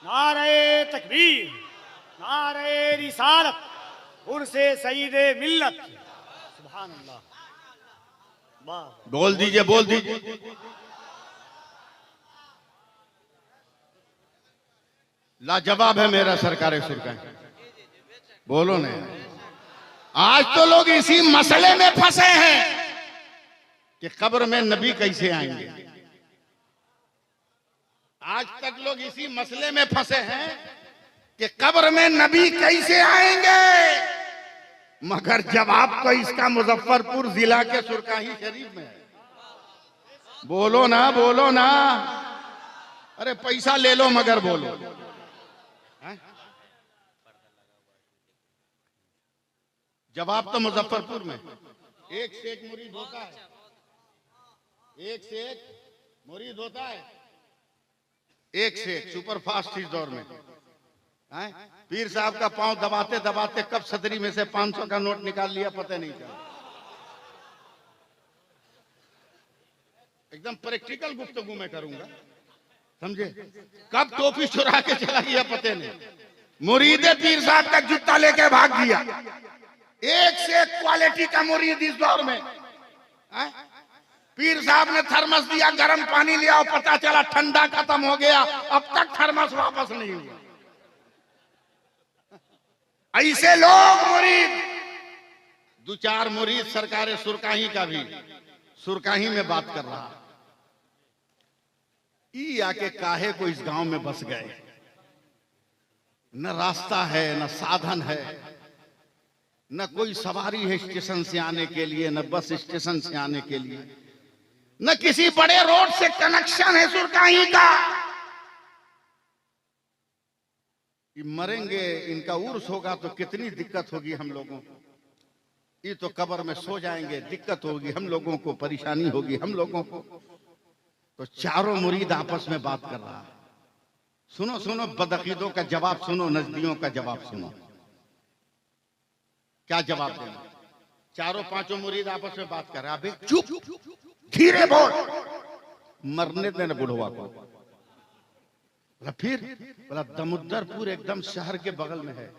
[SPEAKER 3] नारे तकबीर, नारे रिसालत, उर्से सईदे मिल्लत। सुभान अल्लाह, वाह।
[SPEAKER 2] बोल दीजिए, बोल दीजिए। लाजवाब है मेरा सरकार सुरकाही। बोलो ने। आज तो लोग इसी मसले में फंसे हैं कि कब्र में नबी कैसे आएंगे। आज तक लोग इसी मसले में फंसे हैं कि कब्र में नबी कैसे आएंगे, मगर जवाब तो इसका मुजफ्फरपुर जिला के सुरकाही शरीफ में है। बोलो ना, बोलो ना। अरे पैसा ले लो मगर बोलो। जवाब तो मुजफ्फरपुर में। एक से एक मुरीद होता है, एक से एक मुरीद होता है, एक से एक सुपर फास्ट इस दौर में। पीर साहब का पांव दबाते दबाते कब सदरी में से 500 का नोट निकाल लिया पता नहीं चला। एकदम प्रैक्टिकल गुफ्तगू में करूंगा, समझे। कब टोपी चुरा के चला गया पता नहीं। मुरीदे पीर साहब का जूता लेके भाग गया। एक से एक क्वालिटी का मुरीद इस दौर में। पीर साहब ने थर्मस दिया, गर्म पानी लिया और पता चला ठंडा खत्म हो गया, अब तक थर्मस वापस नहीं हुआ। ऐसे लोग मुरीद। दो चार मुरीद सरकार सुरकाही का भी सुरकाही में बात कर रहा। ई आके काहे को इस गांव में बस गए। न रास्ता है, न साधन है, न कोई सवारी है स्टेशन से आने के लिए, न बस स्टेशन से आने के लिए, न किसी बड़े रोड से कनेक्शन है सुरकाही का। ये मरेंगे, इनका उर्स होगा तो कितनी दिक्कत होगी हम लोगों को। ये तो कब्र में सो जाएंगे, दिक्कत होगी हम लोगों को, परेशानी होगी हम लोगों को। तो चारों मुरीद आपस में बात कर रहा है। सुनो सुनो, बदअकीदों का जवाब सुनो, नजदियों का जवाब सुनो। क्या जवाब देना। चारों पांचों मुरीद आपस में बात कर रहे। अबे चुप, धीरे बोल, मरने देना बुढ़वा को। बोला फिर, बोला दमुद्दरपुर एकदम शहर के बगल में है,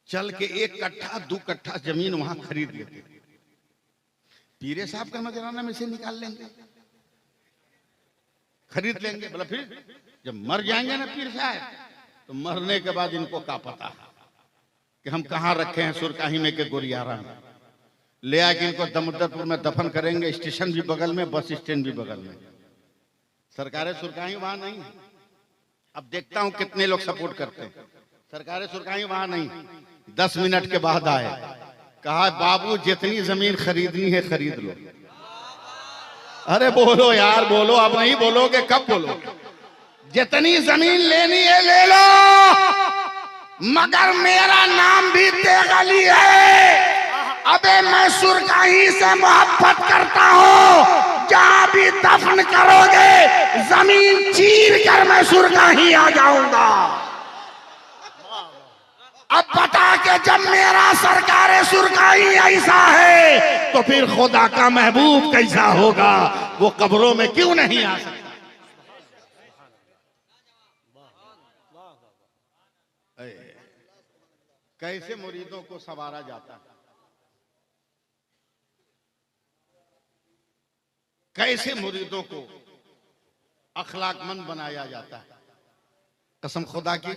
[SPEAKER 2] चल के 1 कट्ठा 2 कट्ठा जमीन वहां खरीद लेते, पीरे साहब का नजराना में से निकाल लेंगे, खरीद लेंगे। बोला फिर जब मर जाएंगे ना पीर साहब, तो मरने के बाद इनको क्या पता कि हम कहां रखे हैं सुरकाही में के गोरियारा में। ले आके इनको दमुद्दरपुर में दफन करेंगे। स्टेशन भी बगल में, बस स्टैंड भी बगल में। सरकारें सुरकाही वहां नहीं है। अब देखता हूं कितने लोग सपोर्ट करते हैं। सरकारें सुरकाही वहां नहीं। 10 मिनट के बाद आए, कहा बाबू जितनी जमीन खरीदनी है खरीद लो। अरे बोलो यार, बोलो। अब नहीं बोलोगे कब बोलो। जितनी जमीन लेनी है ले लो, मगर मेरा नाम भी तेगली है। अबे मैं सुरकाही से मोहब्बत करता हूँ। जहां भी दफन करोगे जमीन चीर कर मैं सुरकाही आ जाऊंगा। अब बता के जब मेरा सरकार सुरकाही ऐसा है तो फिर खुदा का महबूब कैसा होगा। वो कब्रों में क्यों नहीं आ सकता। कैसे मुरीदों को संवारा जाता है, कैसे मुरीदों को अखलाकमंद बनाया जाता है। कसम खुदा की,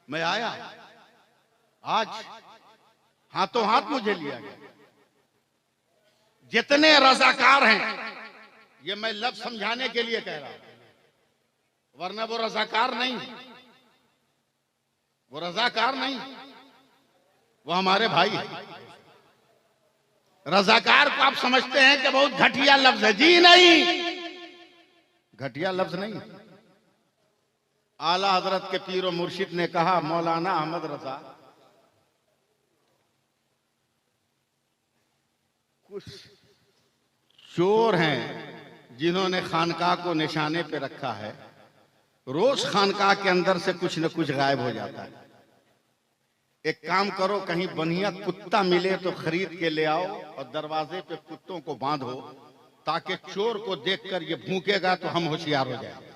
[SPEAKER 2] मैं आया आज हाथों हाथ मुझे लिया गया। जितने रजाकार हैं, ये मैं लफ्ज समझाने के लिए कह रहा हूं, वरना वो रजाकार नहीं, वो रजाकार नहीं, वो हमारे भाई हैं। रजाकार को आप समझते हैं कि बहुत घटिया लफ्ज है। जी नहीं, घटिया लफ्ज नहीं। आला हजरत के पीर और मुर्शिद ने कहा, मौलाना अहमद रजा, कुछ चोर हैं जिन्होंने खानकाह को निशाने पे रखा है। रोज खानकाह के अंदर से कुछ न कुछ गायब हो जाता है। एक काम करो, कहीं बढ़िया कुत्ता मिले तो खरीद के ले आओ और दरवाजे पे कुत्तों को बांधो, ताकि चोर को देखकर ये भूकेगा तो हम होशियार हो जाएंगे।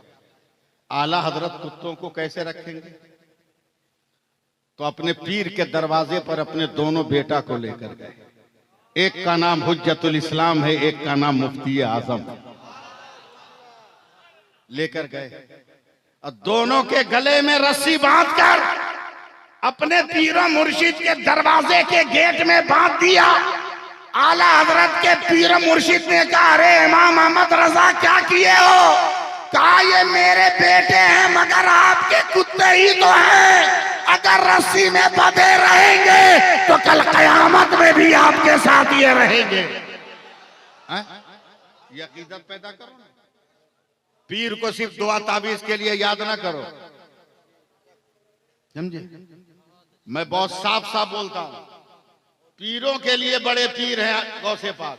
[SPEAKER 2] आला हजरत कुत्तों को कैसे रखेंगे? तो अपने पीर के दरवाजे पर अपने दोनों बेटा को लेकर गए। एक का नाम हुज्जतुल इस्लाम है, एक का नाम मुफ्ती आजम। लेकर गए और दोनों के गले में रस्सी बांधकर अपने पीर मुर्शिद के दरवाजे के गेट में बांध दिया। आला हजरत के पीर मुर्शिद ने कहा, अरे इमाम अहमद रजा क्या किए हो? कहा, ये मेरे बेटे हैं मगर आपके कुत्ते ही तो हैं। अगर रस्सी में बंधे रहेंगे तो कल कयामत में भी आपके साथ ये रहेंगे। ये अकीदत पैदा करो ना। पीर को सिर्फ दुआ ताबीज के लिए याद ना करो, समझे? मैं बहुत साफ साफ बोलता हूं, पीरों के लिए बड़े पीर हैं गौसे पाक।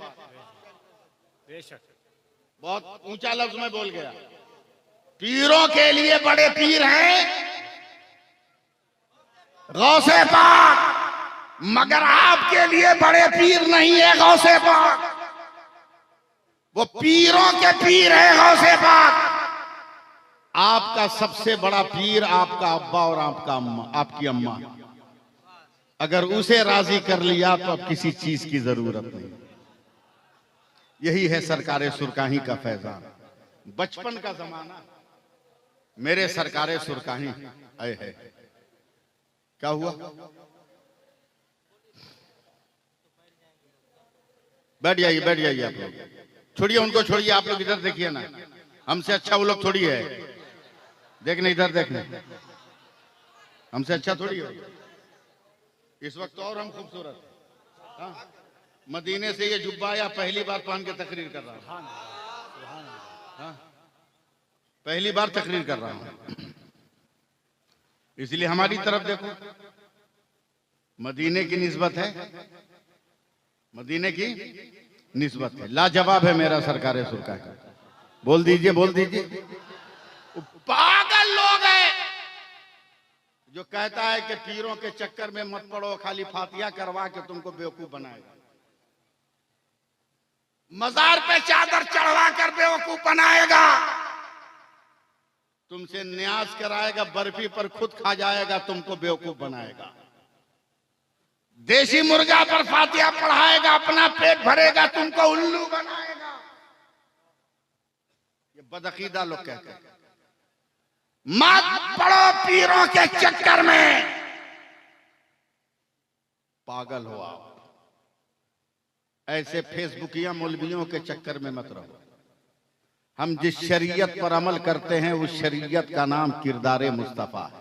[SPEAKER 2] बहुत ऊंचा लफ्ज में बोल गया। पीरों के लिए बड़े पीर हैं गौसे पाक, मगर आपके लिए बड़े पीर नहीं है गौसे पाक। वो पीरों के पीर है गौसे पाक। आपका सबसे बड़ा पीर आपका अब्बा और आपका अम्मा, आपकी अम्मा। अगर उसे राजी कर लिया तो अब किसी चीज की जरूरत नहीं। यही है सरकारे सुरकाही का फैजान। बचपन का जमाना मेरे सरकारे सुरकाही आए है। क्या हुआ? बैठ जाइए आप लोग। छोड़िए उनको, छोड़िए, आप लोग इधर देखिए ना। हमसे अच्छा वो लोग थोड़ी है। देखने इधर, देखने हमसे अच्छा थोड़ी है। इस वक्त और हम खूबसूरत। हाँ, मदीने से ये जुब्बा या पहली बार पहन के तकरीर कर रहा हूं। हाँ, पहली बार तकरीर कर रहा हूं, इसलिए हमारी तरफ देखो। मदीने की निस्बत है, मदीने की निस्बत है। लाजवाब है मेरा सरकारे सुरका। बोल दीजिए, बोल दीजिए। पागल लोग हैं जो कहता है कि पीरों के चक्कर में मत पड़ो, खाली फातिहा करवा के तुमको बेवकूफ बनाएगा। मजार पे चादर चढ़वा कर बेवकूफ बनाएगा। तुमसे न्याज कराएगा, बर्फी पर खुद खा जाएगा, तुमको बेवकूफ बनाएगा। देसी मुर्गा पर फातिहा पढ़ाएगा, अपना पेट भरेगा, तुमको उल्लू बनाएगा। ये बदअकीदा लोग कहते हैं। मत पड़ो पीरों के चक्कर में। पागल हो आप। ऐसे फेसबुकिया मौलवियों के चक्कर में मत रहो। हम जिस शरीयत पर अमल करते हैं उस शरीयत का नाम किरदारे मुस्तफा है।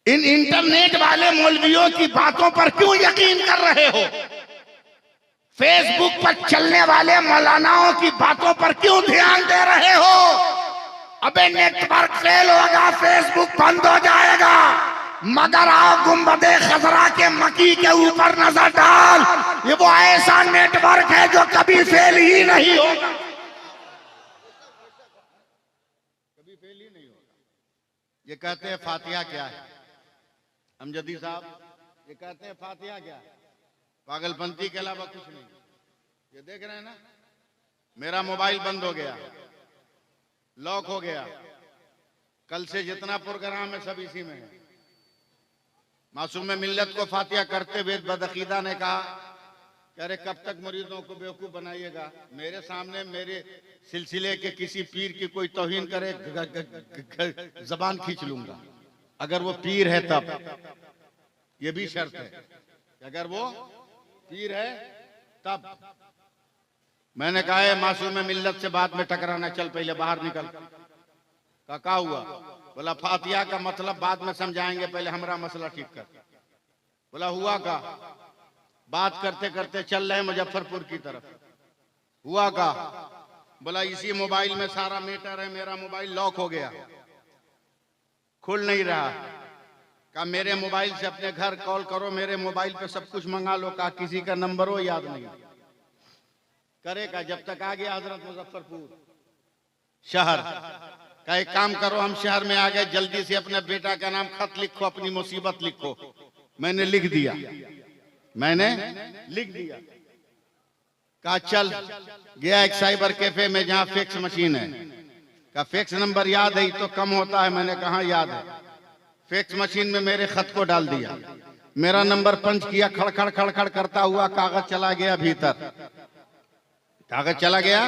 [SPEAKER 2] इन इंटरनेट वाले मौलवियों की बातों पर क्यों यकीन कर रहे हो? फेसबुक पर चलने वाले मौलानाओं की बातों पर क्यों ध्यान दे रहे हो? अबे नेटवर्क फेल होगा, फेसबुक बंद हो जाएगा, मगर आओ गुंबदे खजरा के मकी के ऊपर नजर डाल। ये वो ऐसा नेटवर्क है जो कभी फेल ही नहीं होगा, कभी फेल ही नहीं होगा। ये कहते हैं फातिहा क्या है? अमजदी साहब ये कहते हैं फातिहा क्या है? पागलपंती के अलावा कुछ नहीं। ये देख रहे हैं ना, मेरा मोबाइल बंद हो गया, लॉक हो गया। कल से जितना प्रोग्राम है सब इसी में है। मासूम मिल्लत को फातिहा करते हुए बदअकीदा ने कहा कि अरे कब तक मरीजों को बेवकूफ बनाइएगा? मेरे सामने मेरे सिलसिले के किसी पीर की कोई तौहीन करे, जबान खींच लूंगा। अगर वो पीर है तब, ये भी शर्त है, अगर वो पीर है तब। मैंने कहा है मासूम मिल्लत से बाद में टकराना, चल पहले बाहर निकल। क्या हुआ? बोला फातिहा का मतलब बाद में समझाएंगे, पहले हमारा मसला ठीक कर। बोला हुआ का? बात करते करते चल रहे मुजफ्फरपुर की तरफ। हुआ का? बोला इसी मोबाइल में सारा मैटर है, मेरा मोबाइल लॉक हो गया, खुल नहीं रहा। कहा मेरे मोबाइल से अपने घर कॉल करो, मेरे मोबाइल पे सब कुछ मंगा लो। कहा किसी का नंबर हो याद नहीं। करेगा जब तक आ गया हजरत मुजफ्फरपुर शहर का। एक काम करो, हम शहर में आ गए, जल्दी से अपने बेटा का नाम खत लिखो, अपनी मुसीबत लिखो। मैंने लिख दिया, मैंने लिख दिया। कहा चल। गया एक साइबर कैफे में जहां फैक्स मशीन है। का फैक्स नंबर याद है? तो कम होता है। मैंने कहा याद है। फैक्स मशीन में मेरे खत को डाल दिया, मेरा नंबर पंच किया, खड़खड़ खड़खड़ करता हुआ कागज चला गया भीतर, कागज चला गया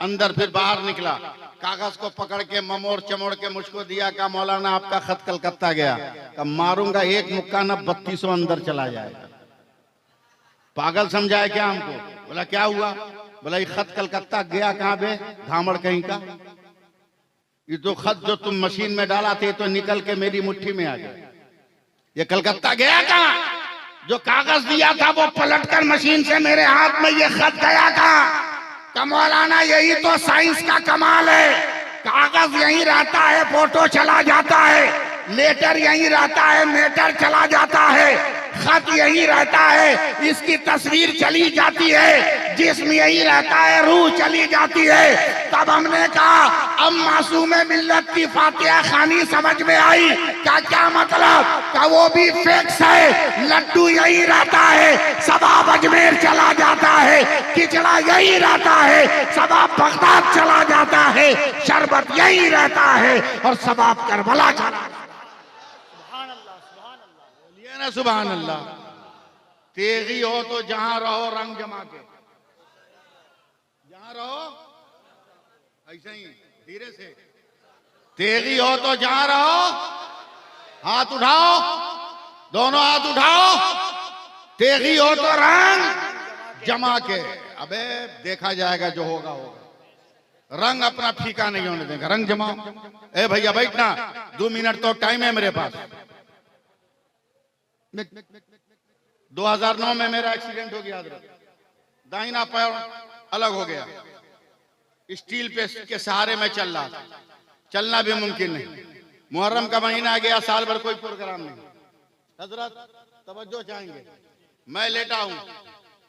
[SPEAKER 2] अंदर, फिर बाहर निकला, कागज को पकड़ के ममोड़ चमोड़ के मुझको दिया, कहा मौलाना आपका खत कलकत्ता गया। कहा मारूंगा एक मुक्का ना 3200 अंदर चला जाएगा। पागल समझाए क्या हमको? बोला क्या हुआ? बोला ये खत कलकत्ता गया कहाँ बे धामड़ कहीं का, ये तो खत जो तुम मशीन में डाला थे तो निकल के मेरी मुट्ठी में आ गया, ये कलकत्ता गया कहाँ? जो कागज दिया था वो पलटकर मशीन से मेरे हाथ में ये खत गया कहाँ? मौलाना यही तो साइंस का कमाल है, कागज यहीं रहता है, फोटो चला जाता है, लेटर यहीं रहता है, मेटर चला जाता है, खत यही रहता है, इसकी तस्वीर चली जाती है, जिस्म यही रहता है, रूह चली जाती है। तब हमने कहा अब मासूम मिल्लत की फातिहा खानी समझ में आई। क्या मतलब? का वो भी फिक्स है, लड्डू यही रहता है, सबाब अजमेर चला जाता है, खिचड़ा यही रहता है, सबाब बगदाद चला जाता है, शरबत यही रहता है और सबाब करबला चला। ना सुभान अल्लाह। तेगी हो तो जहां रहो रंग जमा के, जहां रहो ऐसे ही धीरे से, तेगी हो तो जहां रहो, हाथ उठाओ, दोनों हाथ उठाओ, तेगी हो तो रंग जमा के। अबे देखा जाएगा, जो होगा होगा, रंग अपना फीका नहीं होने देगा, रंग जमाओ। ए भैया बैठना, 2 मिनट तो टाइम है मेरे पास। 2009 में मेरा एक्सीडेंट हो गया, दाहिना पैर अलग हो गया, स्टील पे के सहारे में चल रहा था, चलना भी मुमकिन नहीं। मुहर्रम का महीना आ गया, साल भर कोई प्रोग्राम नहीं। हजरत तवज्जो चाहेंगे, मैं लेटा हूं,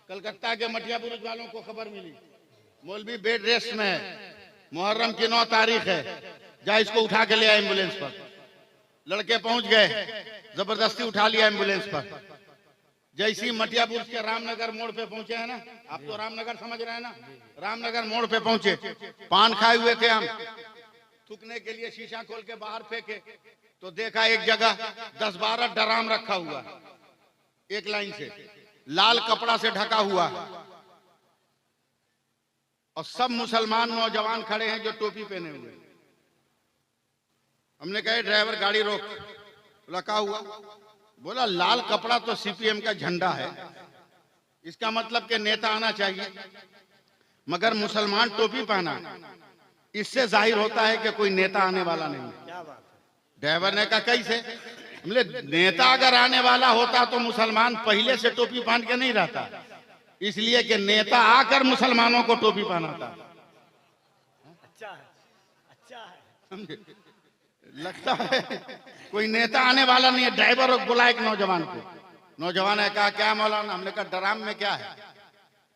[SPEAKER 2] कलकत्ता के मटिया बुरुज वालों को खबर मिली मौलवी बेड रेस्ट में है, मुहर्रम की 9 तारीख है, जा इसको उठा के ले आए एम्बुलेंस पर। लड़के पहुंच गए, जबरदस्ती उठा लिया एम्बुलेंस पर। जैसे ही मटियापुर के रामनगर मोड़ पे पहुंचे हैं ना, आप तो रामनगर समझ रहे हैं ना, रामनगर मोड़ पे पहुंचे, पान खाए हुए थे हम, थूकने के लिए शीशा खोल के बाहर फेंके तो देखा एक जगह 10-12 ड्राम रखा हुआ, एक लाइन से लाल कपड़ा से ढका हुआ, और सब मुसलमान नौजवान खड़े हैं जो टोपी पहने हुए। हमने कहा ड्राइवर गाड़ी रोक। बोला क्या हुआ? बोला लाल कपड़ा तो सीपीएम का झंडा है, इसका मतलब कि नेता आना चाहिए, मगर मुसलमान टोपी पहना, इससे जाहिर होता है कि कोई नेता आने वाला नहीं। ड्राइवर ने कहा कैसे? हमने नेता अगर आने वाला होता तो मुसलमान पहले से टोपी पहन के नहीं रहता, इसलिए कि नेता आकर मुसलमानों को टोपी पहनाता। अच्छा है, लगता है कोई नेता आने वाला नहीं है। ड्राइवर बुला एक नौजवान को, नौजवान ने कहा क्या मौलाना? हमने कहा ड्राम में क्या है?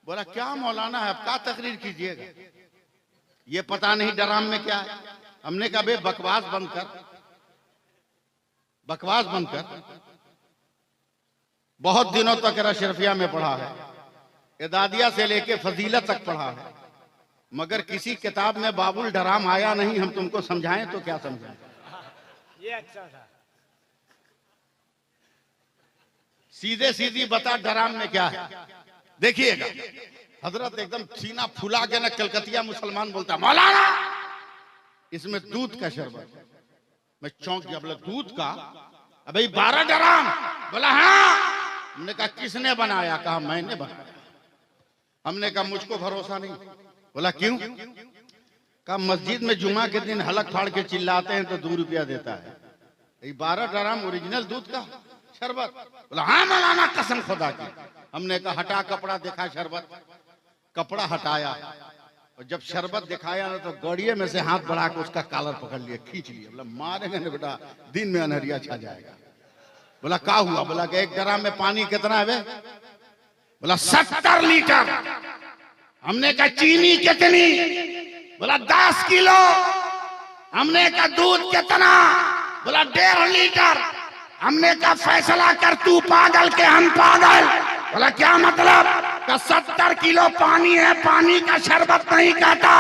[SPEAKER 2] बोला क्या मौलाना है, अब क्या तकरीर कीजिएगा, ये पता नहीं ड्राम में क्या है। हमने कहा बे बकवास बंद कर, बकवास बंद कर। बहुत दिनों तक अशरफिया में पढ़ा है, इदादिया से लेके फजीलत तक पढ़ा है, मगर किसी किताब में बाबुल ड्राम आया नहीं। हम तुमको समझाएं तो क्या समझाएं? ये अच्छा था, सीधे सीधी बता ड्राम में क्या है। देखिएगा हजरत एकदम सीना फुला के ना कलकतिया मुसलमान बोलता मौलाना इसमें दूध का शरबत। मैं चौंक गया, बोला दूध का? अबे 12 ड्राम। बोला हाँ। हमने कहा किसने बनाया? कहा मैंने बनाया। हमने कहा मुझको भरोसा नहीं। बोला क्यों? कहा मस्जिद में जुमा के दिन हलक फाड़ के चिल्लाते हैं तो 2 रुपया देता है, 12 ड्राम ओरिजिनल दूध का शरबत। बोला हाँ मौलाना कसम खुदा की। हमने कहा हटा कपड़ा, देखा शरबत, कपड़ा हटाया, और जब शरबत दिखाया ना तो गड़िए में से हाथ बढ़ा के उसका कॉलर पकड़ लिया, खींच लिया। बोला मारेंगे ना बेटा, दिन में अनहरिया छा जाएगा। बोला क्या हुआ? बोला कि 1 ड्राम में पानी कितना है? बोला 70 लीटर। हमने कहा चीनी कितनी? बोला 10 किलो। हमने कहा दूध कितना? बोला 1.5 लीटर। हमने कहा फैसला कर, तू पागल के हम पागल? बोला क्या मतलब? का 70 किलो पानी है, पानी का शरबत नहीं कहता,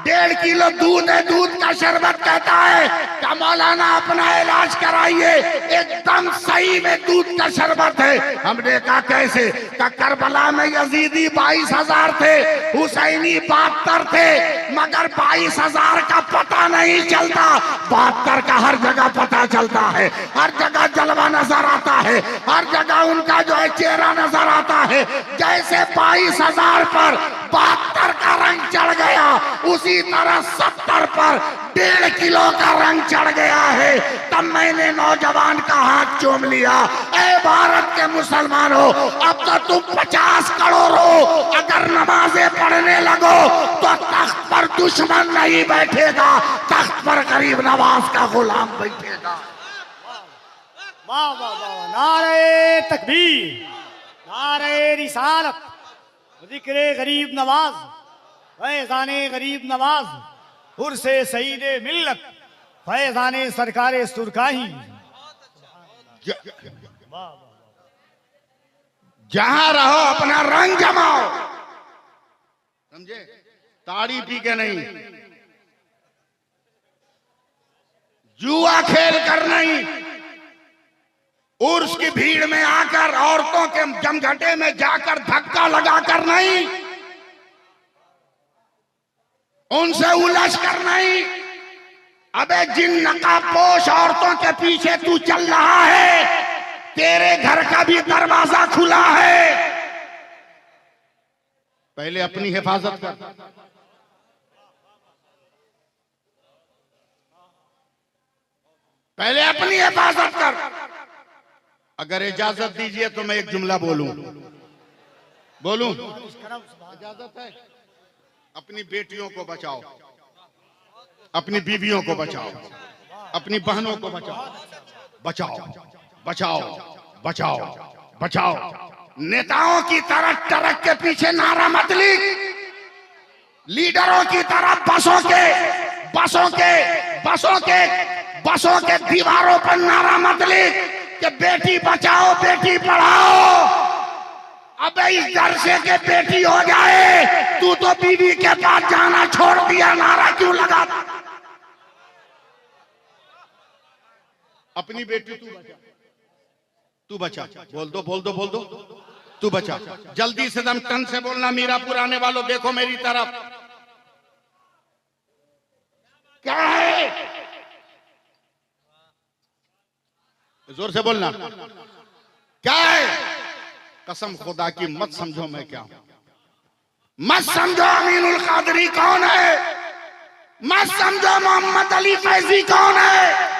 [SPEAKER 6] 1.5 किलो दूध है, दूध का शरबत कहता है क्या मौलाना अपना इलाज कराइए, एकदम सही में दूध का शरबत है। हमने कहा कैसे? का करबला में यजीदी 22,000 थे, हुसैनी 72 थे, मगर 22,000 का पता नहीं चलता, 72 का हर जगह पता चलता है, हर जगह जलवा नजर आता है, हर जगह उनका जो है चेहरा नजर आता है। जैसे 22,000 पर 72 का रंग चढ़ गया, उसी तरह 70 पर 1.5 किलो का रंग चढ़ गया है। तब मैंने नौजवान का हाथ चूम लिया, ए भारत के मुसलमानों, अब तो तुम 50 करोड़ हो, अगर नमाजें पढ़ने लगो तो तख्त पर दुश्मन नहीं बैठेगा, तख्त पर गरीब नवाज का गुलाम बैठेगा।
[SPEAKER 3] वाह वाह वाह, नारे तकबीर, नारे रिसालत, जिक्रे गरीब नवाज, फैजाने गरीब नवाज, उर्से सईदे मिल्लत, फैजाने सरकारे सुरकाही।
[SPEAKER 6] जहां रहो अपना रंग जमाओ,
[SPEAKER 2] समझे? ताड़ी पी के नहीं,
[SPEAKER 6] जुआ खेल कर नहीं, उर्स की भीड़ में आकर, औरतों के जमघटे में जाकर धक्का लगाकर नहीं, उनसे उलझ कर नहीं। अबे जिन नकाबपोश औरतों के पीछे तू चल रहा है, तेरे घर का भी दरवाजा खुला है।
[SPEAKER 2] पहले अपनी हिफाजत कर।
[SPEAKER 6] पहले अपनी हिफाजत कर।
[SPEAKER 2] अगर इजाजत दीजिए तो मैं एक जुमला बोलूं। इजाजत है? अपनी बेटियों को बचाओ, अपनी बीवियों को बचाओ, अपनी बहनों को बचाओ, बचाओ बचाओ बचाओ बचाओ।
[SPEAKER 6] नेताओं की तरह ट्रक के पीछे नारा मत लिख, लीडरों की तरह बसों के दीवारों पर नारा मत लिख कि बेटी बचाओ बेटी पढ़ाओ। अबे इस डर से के बेटी हो जाए, तू तो बीवी के पास जाना छोड़ दिया, नारा क्यों लगा?
[SPEAKER 2] अपनी बेटी तू बचा, बोल दो, तू बचा। जल्दी से दम टन से बोलना, मीरापुर आने वालों देखो मेरी तरफ।
[SPEAKER 6] क्या है?
[SPEAKER 2] जोर से बोलना, क्या है? कसम खुदा की मत समझो मैं क्या हूं,
[SPEAKER 6] मत समझो अमीनुल कादरी कौन है, मत समझो मोहम्मद अली फैजी कौन है,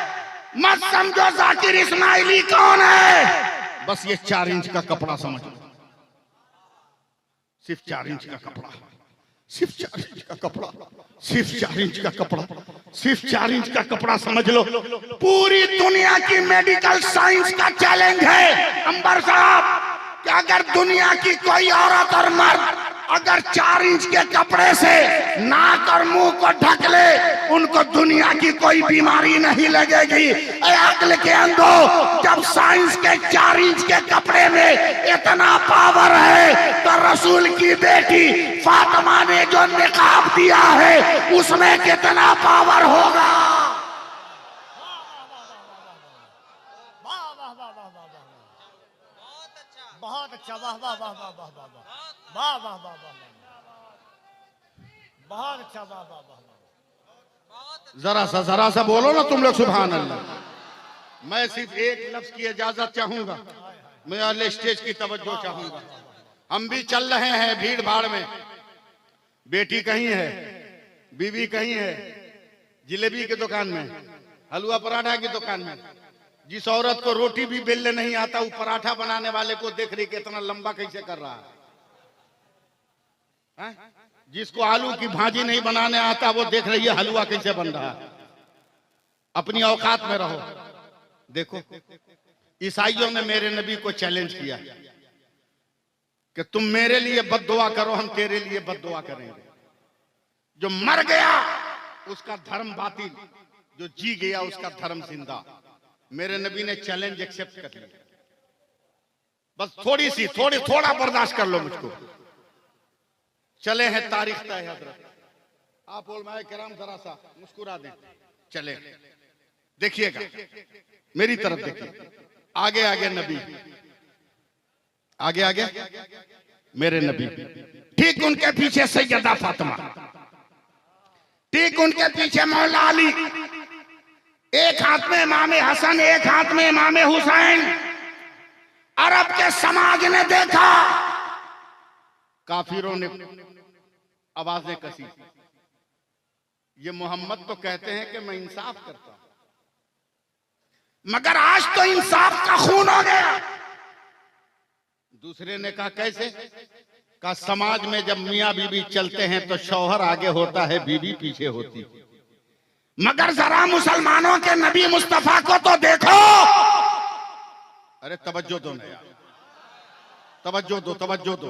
[SPEAKER 6] मत समझो जाकिर इस्माइली कौन है।
[SPEAKER 2] बस ये 4 इंच का कपड़ा समझ लो, सिर्फ 4 इंच का कपड़ा, सिर्फ 4 इंच का कपड़ा, सिर्फ 4 इंच का कपड़ा, सिर्फ 4 इंच का कपड़ा समझ लो।
[SPEAKER 6] पूरी दुनिया की मेडिकल साइंस का चैलेंज है अंबर साहब कि अगर दुनिया की कोई औरत और मर्द अगर 4 इंच के कपड़े से नाक और मुंह को ढक ले, उनको दुनिया की कोई बीमारी नहीं लगेगी। अक्ल के अंधो, जब साइंस के 4 इंच के कपड़े में इतना पावर है, तो रसूल की बेटी फातिमा ने जो निकाब दिया है उसमें कितना पावर होगा।
[SPEAKER 3] बहुत अच्छा, वाह वाह वाह वाह वाह वाह वाह वाह वाह वाह, बहुत अच्छा, वाह वाह वाह।
[SPEAKER 2] जरा सा बोलो ना तुम लोग सुभान अल्लाह। मैं सिर्फ एक लफ्ज की इजाजत चाहूंगा, मैं अगले स्टेज की तवज्जो चाहूंगा। हम भी चल रहे हैं भीड़ भाड़ में, बेटी कहीं है, बीवी कहीं है, जिलेबी की दुकान में, हलवा पराठा की दुकान में। जिस औरत को रोटी भी बेलने नहीं आता, वो पराठा बनाने वाले को देख रही कि इतना लंबा कैसे कर रहा है। जिसको आलू की भाजी नहीं बनाने आता, वो देख रही है हलवा कैसे बन रहा है। अपनी औकात में रहो। देखो, ईसाइयों ने मेरे नबी को चैलेंज किया कि तुम मेरे लिए बद्दुआ करो, हम तेरे लिए बद्दुआ करेंगे। जो मर गया उसका धर्म बातिल, जो जी गया उसका धर्म जिंदा। मेरे नबी ने चैलेंज एक्सेप्ट कर लिया। बस थोड़ा बर्दाश्त कर लो मुझको। चले हैं तारीख तय हजरत, आप उलमाए किराम जरा सा मुस्कुरा दें, चले देखिएगा मेरी तरफ देखिए, आगे आगे नबी, आगे आगे मेरे नबी,
[SPEAKER 6] ठीक उनके पीछे सैयदा फातिमा, ठीक उनके पीछे मौला अली, एक हाथ में इमाम हसन, एक हाथ में इमाम हुसैन। अरब के समाज ने देखा,
[SPEAKER 2] काफिरों ने आवाजें कसी, ये मोहम्मद तो कहते हैं कि मैं इंसाफ करता हूं,
[SPEAKER 6] मगर आज तो इंसाफ का खून हो गया।
[SPEAKER 2] दूसरे ने कहा कैसे? कहा समाज में जब मियां बीबी चलते हैं तो शौहर आगे होता है, बीबी पीछे होती है।
[SPEAKER 6] मगर जरा मुसलमानों के नबी मुस्तफा को तो देखो।
[SPEAKER 2] अरे तवज्जो दो ना यार, तवज्जो दो, तवज्जो दो।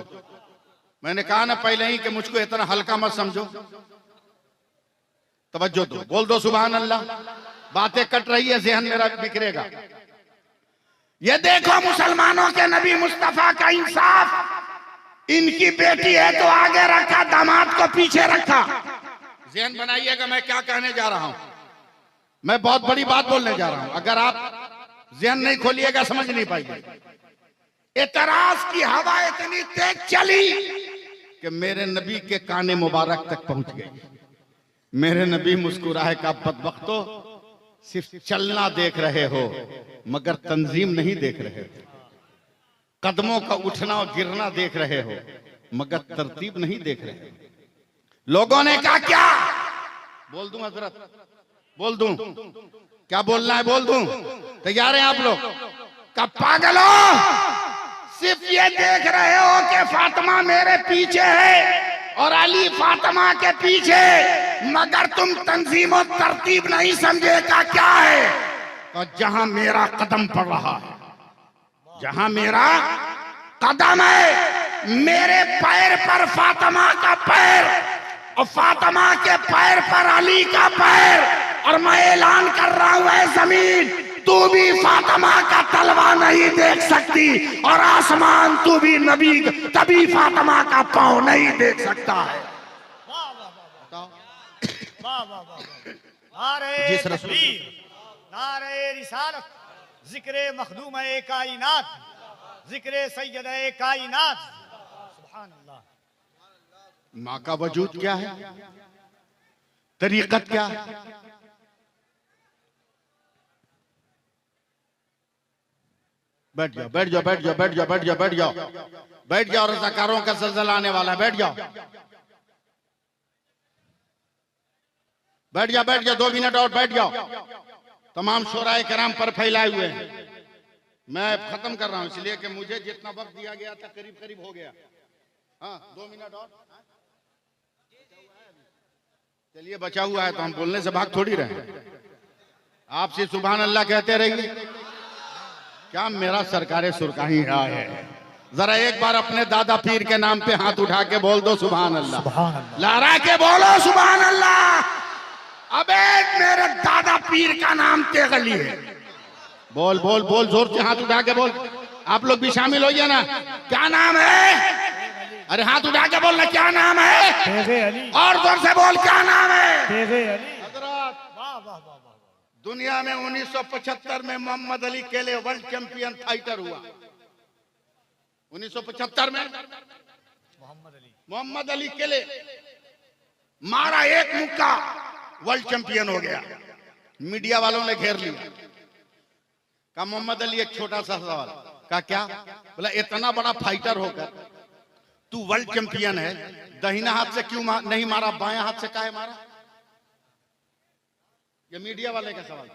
[SPEAKER 2] मैंने कहा ना पहले ही कि मुझको इतना हल्का मत समझो, तवज्जो दो, बोल दो सुभान अल्लाह। बातें कट रही है, ज़हन मेरा बिखरेगा।
[SPEAKER 6] ये देखो मुसलमानों के नबी मुस्तफा का इंसाफ। इनकी बेटी है तो आगे रखा, दामाद को पीछे रखा।
[SPEAKER 2] ज़हन बनाइएगा मैं क्या कहने जा रहा हूं। मैं बहुत बड़ी बात बोलने जा रहा हूं, अगर आप ज़हन नहीं खोलिएगा समझ नहीं पाएंगे।
[SPEAKER 6] एतराज की हवा इतनी तेज चली
[SPEAKER 2] कि मेरे नबी के काने मुबारक तक पहुंच गई। मेरे नबी मुस्कुराए, का बदबख्तो सिर्फ चलना देख रहे हो मगर तंजीम नहीं देख रहे हो, कदमों का उठना और गिरना देख रहे हो मगर तरतीब नहीं देख रहे हो।
[SPEAKER 6] लोगों ने कहा क्या
[SPEAKER 2] बोल दूं हजरत, बोल दूं? क्या बोलना है बोल दूं? तैयार हैं आप लोग?
[SPEAKER 6] का पागलों, सिर्फ ये देख रहे हो कि फातिमा मेरे पीछे है और अली फातिमा के पीछे, मगर तुम तंजीम और तरतीब नहीं समझेगा क्या है।
[SPEAKER 2] और जहां मेरा कदम पड़ रहा है,
[SPEAKER 6] जहां मेरा कदम है, मेरे पैर पर फातिमा का पैर और फातिमा के पैर पर अली का पैर, और मैं ऐलान कर रहा हूं ऐ जमीन, तू भी फातिमा का तलवा नहीं देख सकती, और आसमान तू भी नबी तभी फातिमा का पांव नहीं देख सकता है।
[SPEAKER 2] जिस रसूल,
[SPEAKER 5] नारे रिसालत, जिक्रे मखदूम-ए कायनात, जिक्रे सैयद-ए कायनात, सुभान अल्लाह।
[SPEAKER 2] माँ का वजूद क्या है, तरीकत क्या है? बैठ जाओ, बैठ जाओ, बैठ जाओ, बैठ जाओ, बैठ जाओ, बैठ जाओ, बैठ जाओ। रज़ाकारों का ज़ल्ज़ला आने वाला है, बैठ जाओ, बैठ जाओ, बैठ जाओ, 2 मिनट और बैठ जाओ। तमाम शोराए कराम पर फैलाए हुए हैं। मैं खत्म कर रहा हूं इसलिए कि मुझे जितना वक्त दिया गया था करीब करीब हो गया। हाँ 2 मिनट और, चलिए बचा हुआ है तो हम बोलने से भाग थोड़ी रहे। आपसे सुभान अल्लाह कहते रहिए। क्या मेरा सरकारे सुरकाही आए है। जरा एक बार अपने दादा पीर के नाम पे हाथ उठा के बोल दो सुभान अल्लाह,
[SPEAKER 6] लहरा के बोलो सुभान अल्लाह। अबे मेरे दादा पीर का नाम तेगली है।
[SPEAKER 2] बोल बोल बोल, जोर से हाथ उठा के बोल। आप लोग भी शामिल होइए ना।
[SPEAKER 6] क्या नाम है? अरे हाथ उठा के बोलना, क्या नाम है? और जोर से बोल, क्या नाम है?
[SPEAKER 2] दुनिया में 1975 में मोहम्मद अली केले वर्ल्ड चैंपियन फाइटर हुआ। 1975 में मोहम्मद अली केले
[SPEAKER 6] मारा एक मुक्का,
[SPEAKER 2] वर्ल्ड चैंपियन हो गया। मीडिया वालों ने घेर लिया। कहा मोहम्मद अली एक छोटा सा सवाल। कहा क्या? बोला इतना बड़ा फाइटर होकर तू वर्ल्ड चैंपियन है, दाहिना हाथ से क्यों नहीं मारा, बायां हाथ से काहे मारा? ये मीडिया वाले का सवाल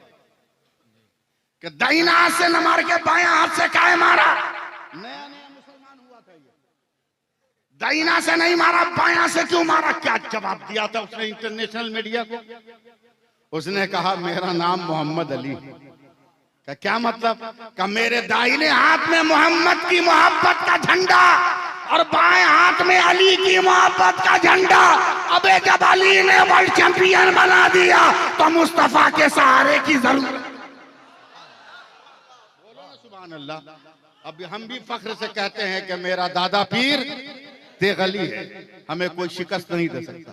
[SPEAKER 6] कि दाहिना हाथ से न मार के बायां हाथ से काहे मारा?
[SPEAKER 2] नया नया मुसलमान हुआ था ये।
[SPEAKER 6] दाहिना से नहीं मारा, बायां से क्यों मारा?
[SPEAKER 2] क्या जवाब दिया था उसने इंटरनेशनल मीडिया को? उसने कहा मेरा नाम मोहम्मद अली। का क्या मतलब?
[SPEAKER 6] का मेरे दाहिने हाथ में मोहम्मद की मोहब्बत का झंडा और बाएं हाथ में अली की मोहब्बत का झंडा। अबे जब अली ने वर्ल्ड चैंपियन बना दिया तो मुस्तफा के सहारे की जरूरत।
[SPEAKER 2] बोलो ना सुभान अल्लाह। अब हम भी फख्र से कहते हैं कि मेरा दादा पीर तेगली है, हमें कोई शिकस्त नहीं दे सकता।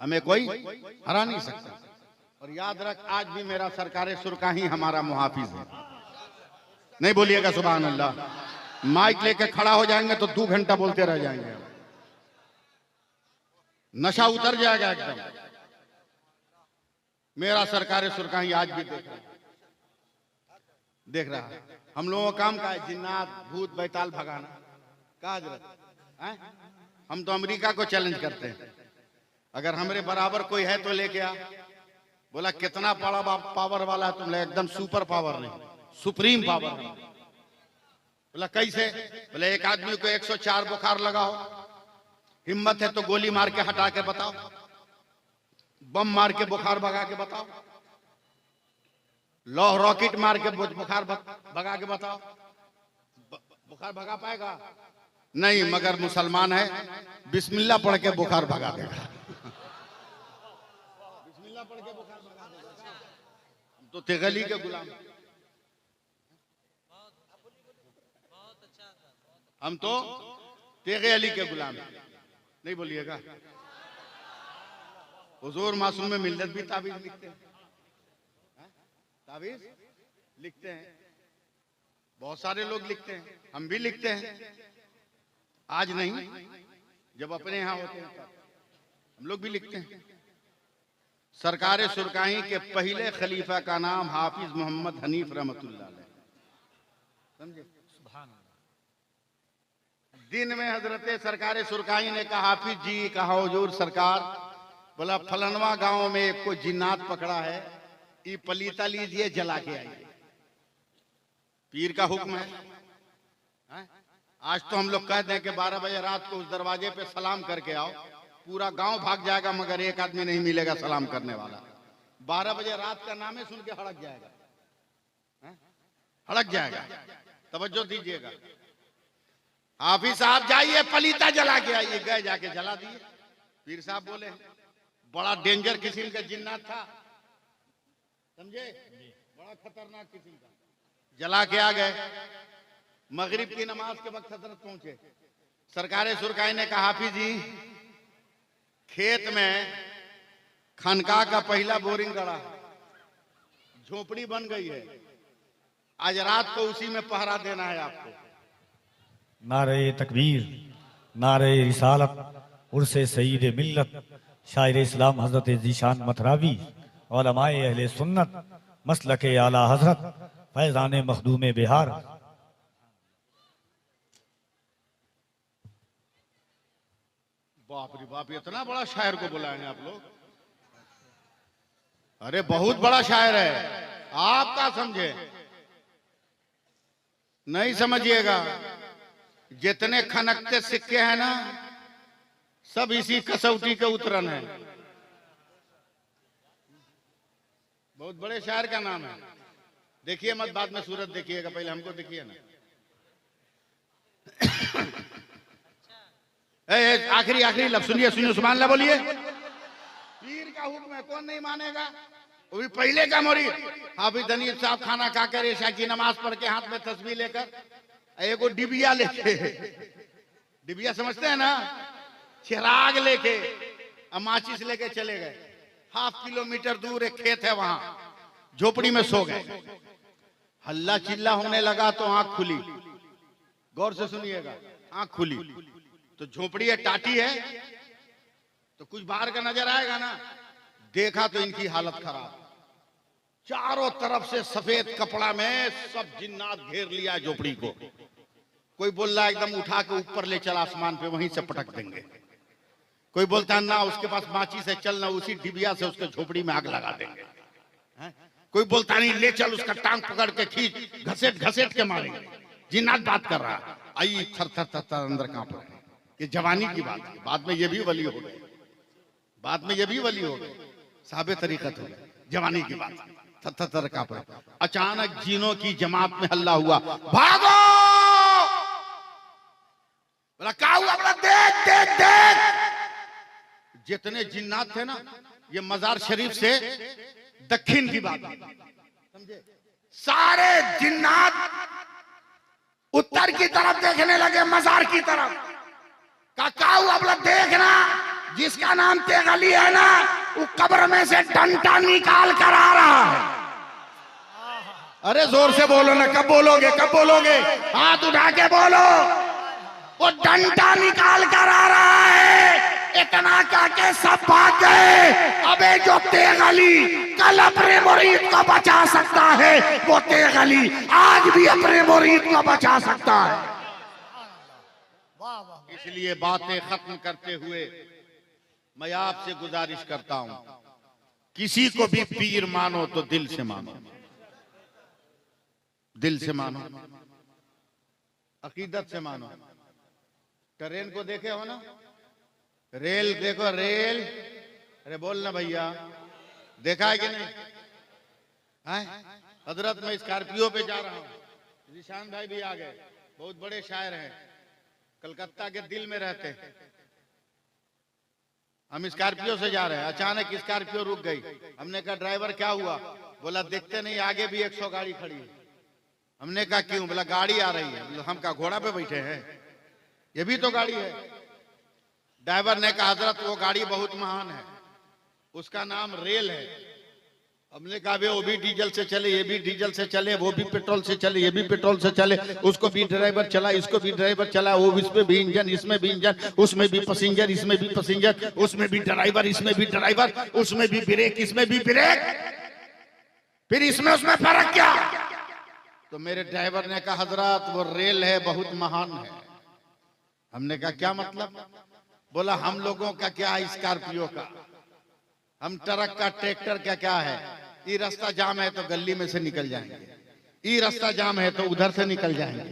[SPEAKER 2] हमें कोई हरा नहीं सकता। और याद रख, आज भी मेरा सरकार सुरका ही हमारा मुहाफिज है। नहीं बोलिएगा सुभान अल्लाह। माइक लेके खड़ा हो जाएंगे तो 2 घंटा बोलते रह जाएंगे, नशा उतर जाएगा एकदम। मेरा सरकार सुरका ही आज भी देख रहा है। हम लोगों का काम का है जिन्नात भूत बैताल भगाना, कहा जरूरत। हम तो अमेरिका को चैलेंज करते हैं, अगर हमारे बराबर कोई है तो लेके आ। बोला कितना बड़ा पावर वाला है तुम, एकदम सुपर पावर नहीं, सुप्रीम पावर है। बोला कैसे? बोले एक आदमी को 104 बुखार लगाओ, हिम्मत है तो गोली मार के हटा के बताओ, बम मार के बुखार भगा के बताओ, लौह रॉकेट मार के बुखार भगा के बताओ। बुखार भगा पाएगा? नहीं, मगर मुसलमान है, बिस्मिल्लाह पढ़ के बुखार भगा देगा। बिस्मिल्लाह पढ़ के बुखार भगा देगा। हम तो तेगली के गुलाम, हम तो तेगे अली के गुलाम। नहीं बोलिएगा। हुजूर मासूम में मिल्लत भी ताबीज लिखते हैं, ताबीज लिखते हैं, बहुत सारे लोग लिखते हैं, हम भी लिखते हैं। आज नहीं, जब अपने यहां होते हैं हम लोग भी लिखते हैं। सरकार सुरकाही के पहले खलीफा का नाम हाफिज मोहम्मद हनीफ रहमतुल्लाह अलैह, समझे। दिन में हजरत सरकार सुरकाही ने कहा, हाफिज जी कहा हुजूर सरकार, बोला फलनवा गांव में एक को जिन्नात पकड़ा है, ये पलीता लीजिए जला के आइए। पीर का हुक्म है। आज तो हम लोग कहते हैं कि 12 बजे रात को उस दरवाजे पे सलाम करके आओ, पूरा गांव भाग जाएगा मगर एक आदमी नहीं मिलेगा सलाम करने वाला। 12 बजे रात का नाम सुन के हड़क जाएगा, हड़क जाएगा। तवज्जो दीजिएगा। हाफिज साहब जाइए पलीता जला के आइए। गए, जाके जला दिए। पीर साहब बोले बड़ा डेंजर किस्म का जिन्नात था, समझे, बड़ा खतरनाक किस्म का। जला के आ गए। मगरिब की नमाज के वक्त हजरत पहुंचे। सरकार सुरकाई ने कहा, हाफिज जी खेत में खनका का पहला बोरिंग गड़ा, झोपड़ी बन गई है, आज रात को उसी में पहरा देना है आपको।
[SPEAKER 5] नारे तकबीर, नारे रिसालत, उर्से सईद मिल्लत, शायर इस्लाम हजरत जीशान मथरावी, उलमाए अहले सुन्नत, मसलके आला हजरत, फैजान मखदूम बिहार।
[SPEAKER 2] बाप रे बाप, इतना बड़ा शायर को बुलाए हैं आप लोग। अरे बहुत बड़ा शायर है, आप क्या समझे? नहीं समझिएगा। जितने खनकते सिक्के हैं ना, सब इसी कसौटी के उतरन है। बहुत बड़े शायर का नाम है। देखिए मत, बाद में सूरत देखिएगा, पहले हमको देखिए ना। आखिरी लफ्ज सुनिए, सुभान अल्लाह बोलिए। पीर का हुक्म है, कौन नहीं मानेगा? वो भी पहले का मुरीद हाफिज हनीफ साहब खाना खाकर ऐशा की नमाज पढ़ के हाथ में तस्बीह लेकर, एगो डिबिया लेके, डिबिया समझते हैं ना, चिराग लेके, माचिस लेके चले गए। 1/2 किलोमीटर दूर एक खेत है, वहां झोपड़ी में सो गए। हल्ला चिल्ला होने लगा तो आंख खुली। गौर से सुनिएगा, आंख खुली तो झोपड़ी है, टाटी है, तो कुछ बाहर का नजर आएगा ना। देखा तो इनकी हालत खराब, चारों तरफ से सफेद कपड़ा में सब जिन्नात घेर लिया झोपड़ी को। कोई बोल रहा एकदम उठा के ऊपर ले चल आसमान पे, वहीं से पटक देंगे। कोई बोलता है ना उसके पास माचिस है, चल ना उसी डिबिया से उसके झोपड़ी में आग लगा देंगे। कोई बोलता नहीं ले चल उसका टांग पकड़ के खींच, घसेट घसेट के मारेंगे। जिन्नात बात कर रहा, आई थर थर थर थर अंदर कांप रहे। ये जवानी की बात है, बाद में ये भी वली हो गए, बाद में ये भी वली हो गए, साहबे तरीकत हो गए। जवानी की बात, थर थर थर कांप रहे। अचानक जीनों की जमात में हल्ला हुआ, भागो! बोला क्या हुआ? बोला देख देख देख। जितने जिन्नात थे ना, ये मजार शरीफ से दक्षिण की बात समझे,
[SPEAKER 6] सारे जिन्नात उत्तर की तरफ देखने लगे, मजार की तरफ। क्या हुआ? बोला देखना जिसका नाम तेगली है ना, वो कब्र में से डंडा निकाल कर आ रहा है। अरे जोर से बोलो ना, कब बोलोगे, कब बोलोगे? हाथ उठा के बोलो। वो डंडा निकाल कर आ रहा है। इतना करके सब भाग गए। अबे जो तेगली कल अपने मुरीद को बचा सकता है, वो तेगली आज भी अपने मुरीद को बचा सकता है।
[SPEAKER 2] इसलिए बातें खत्म करते हुए मैं आपसे गुजारिश करता हूं, किसी को भी पीर मानो तो दिल से मानो, दिल से मानो, अकीदत से मानो। ट्रेन को देखे हो ना, रेल देखो, रेल, अरे बोलना भैया, देखा है कि नहीं? हजरत मैं स्कॉर्पियो पे जा रहा हूँ, निशान भाई भी आ गए, बहुत बड़े शायर हैं, कलकत्ता के दिल में रहते हैं। हम स्कॉर्पियो से जा रहे हैं, अचानक स्कॉर्पियो रुक गई। हमने कहा ड्राइवर क्या हुआ? बोला देखते नहीं आगे भी 100 गाड़ी खड़ी है। हमने कहा क्यों? बोला गाड़ी आ रही है। हम कहा घोड़ा पे बैठे हैं, ये भी तो गाड़ी है। ड्राइवर ने कहा हजरत वो गाड़ी बहुत महान है, उसका नाम रेल है। हमने कहा वो भी डीजल से चले, ये भी डीजल से चले, वो भी पेट्रोल से चले, ये भी पेट्रोल से चले, उसको भी ड्राइवर चला, इसको भी ड्राइवर चला, वो इसमें भी इंजन, इसमें भी इंजन, उसमें भी पैसेंजर, इसमें भी पैसेंजर, उसमें भी ड्राइवर, इसमें भी ड्राइवर, उसमें भी ब्रेक, इसमें भी ब्रेक, फिर इसमें उसमें फर्क क्या? तो मेरे ड्राइवर ने कहा हजरत वो रेल है, बहुत महान है। हमने कहा क्या मतलब? बोला हम लोगों का क्या है स्कॉर्पियो का, हम ट्रक का, ट्रैक्टर का क्या है? ये रास्ता जाम है तो गली में से निकल जाएंगे, ये रास्ता जाम है तो उधर से निकल जाएंगे,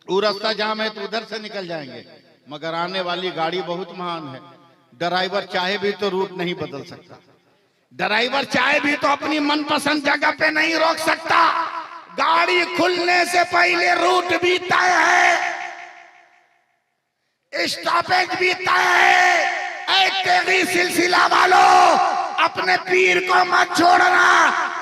[SPEAKER 2] वो रास्ता जाम है तो उधर से निकल जाएंगे, मगर आने वाली गाड़ी बहुत महान है। ड्राइवर चाहे भी तो रूट नहीं बदल सकता, ड्राइवर चाहे भी तो अपनी मनपसंद जगह पे नहीं रोक सकता। गाड़ी खुलने से पहले रूट भी तय है, स्टॉपेज भी तय है। एक तेगी सिलसिला वालों, अपने पीर को मत छोड़ना,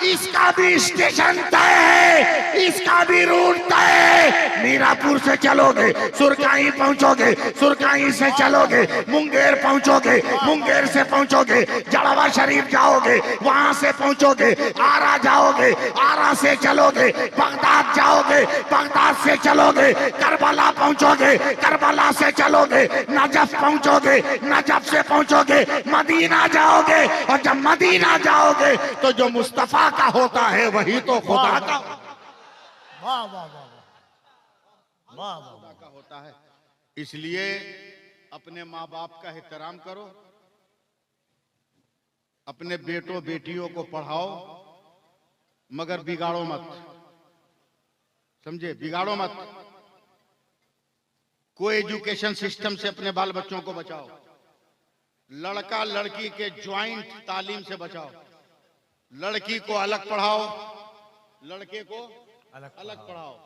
[SPEAKER 2] इसका भी स्टेशन तय है, इसका भी रूट तय है। मीरापुर से चलोगे सुरकाई पहुंचोगे, सुरकाई से चलोगे मुंगेर पहुंचोगे, मुंगेर से पहुंचोगे जड़वा शरीफ जाओगे, वहां से पहुंचोगे आरा जाओगे, आरा से चलोगे बगदाद जाओगे, बगदाद से चलोगे करबला पहुंचोगे, करबला से चलोगे नजफ पहुंचोगे, नजफ से पहुंचोगे मदीना जाओगे, और जब मदीना जाओगे तो जो मुस्तफा का होता है वही तो खुदा का होता है। इसलिए अपने माँ बाप का एहतराम करो, अपने बेटों बेटियों को पढ़ाओ, मगर बिगाड़ो मत, समझे? बिगाड़ो मत। को एजुकेशन सिस्टम से अपने बाल बच्चों को बचाओ, लड़का लड़की के ज्वाइंट तालीम से बचाओ। लड़की को अलग पढ़ाओ, लड़के को अलग पढ़ाओ।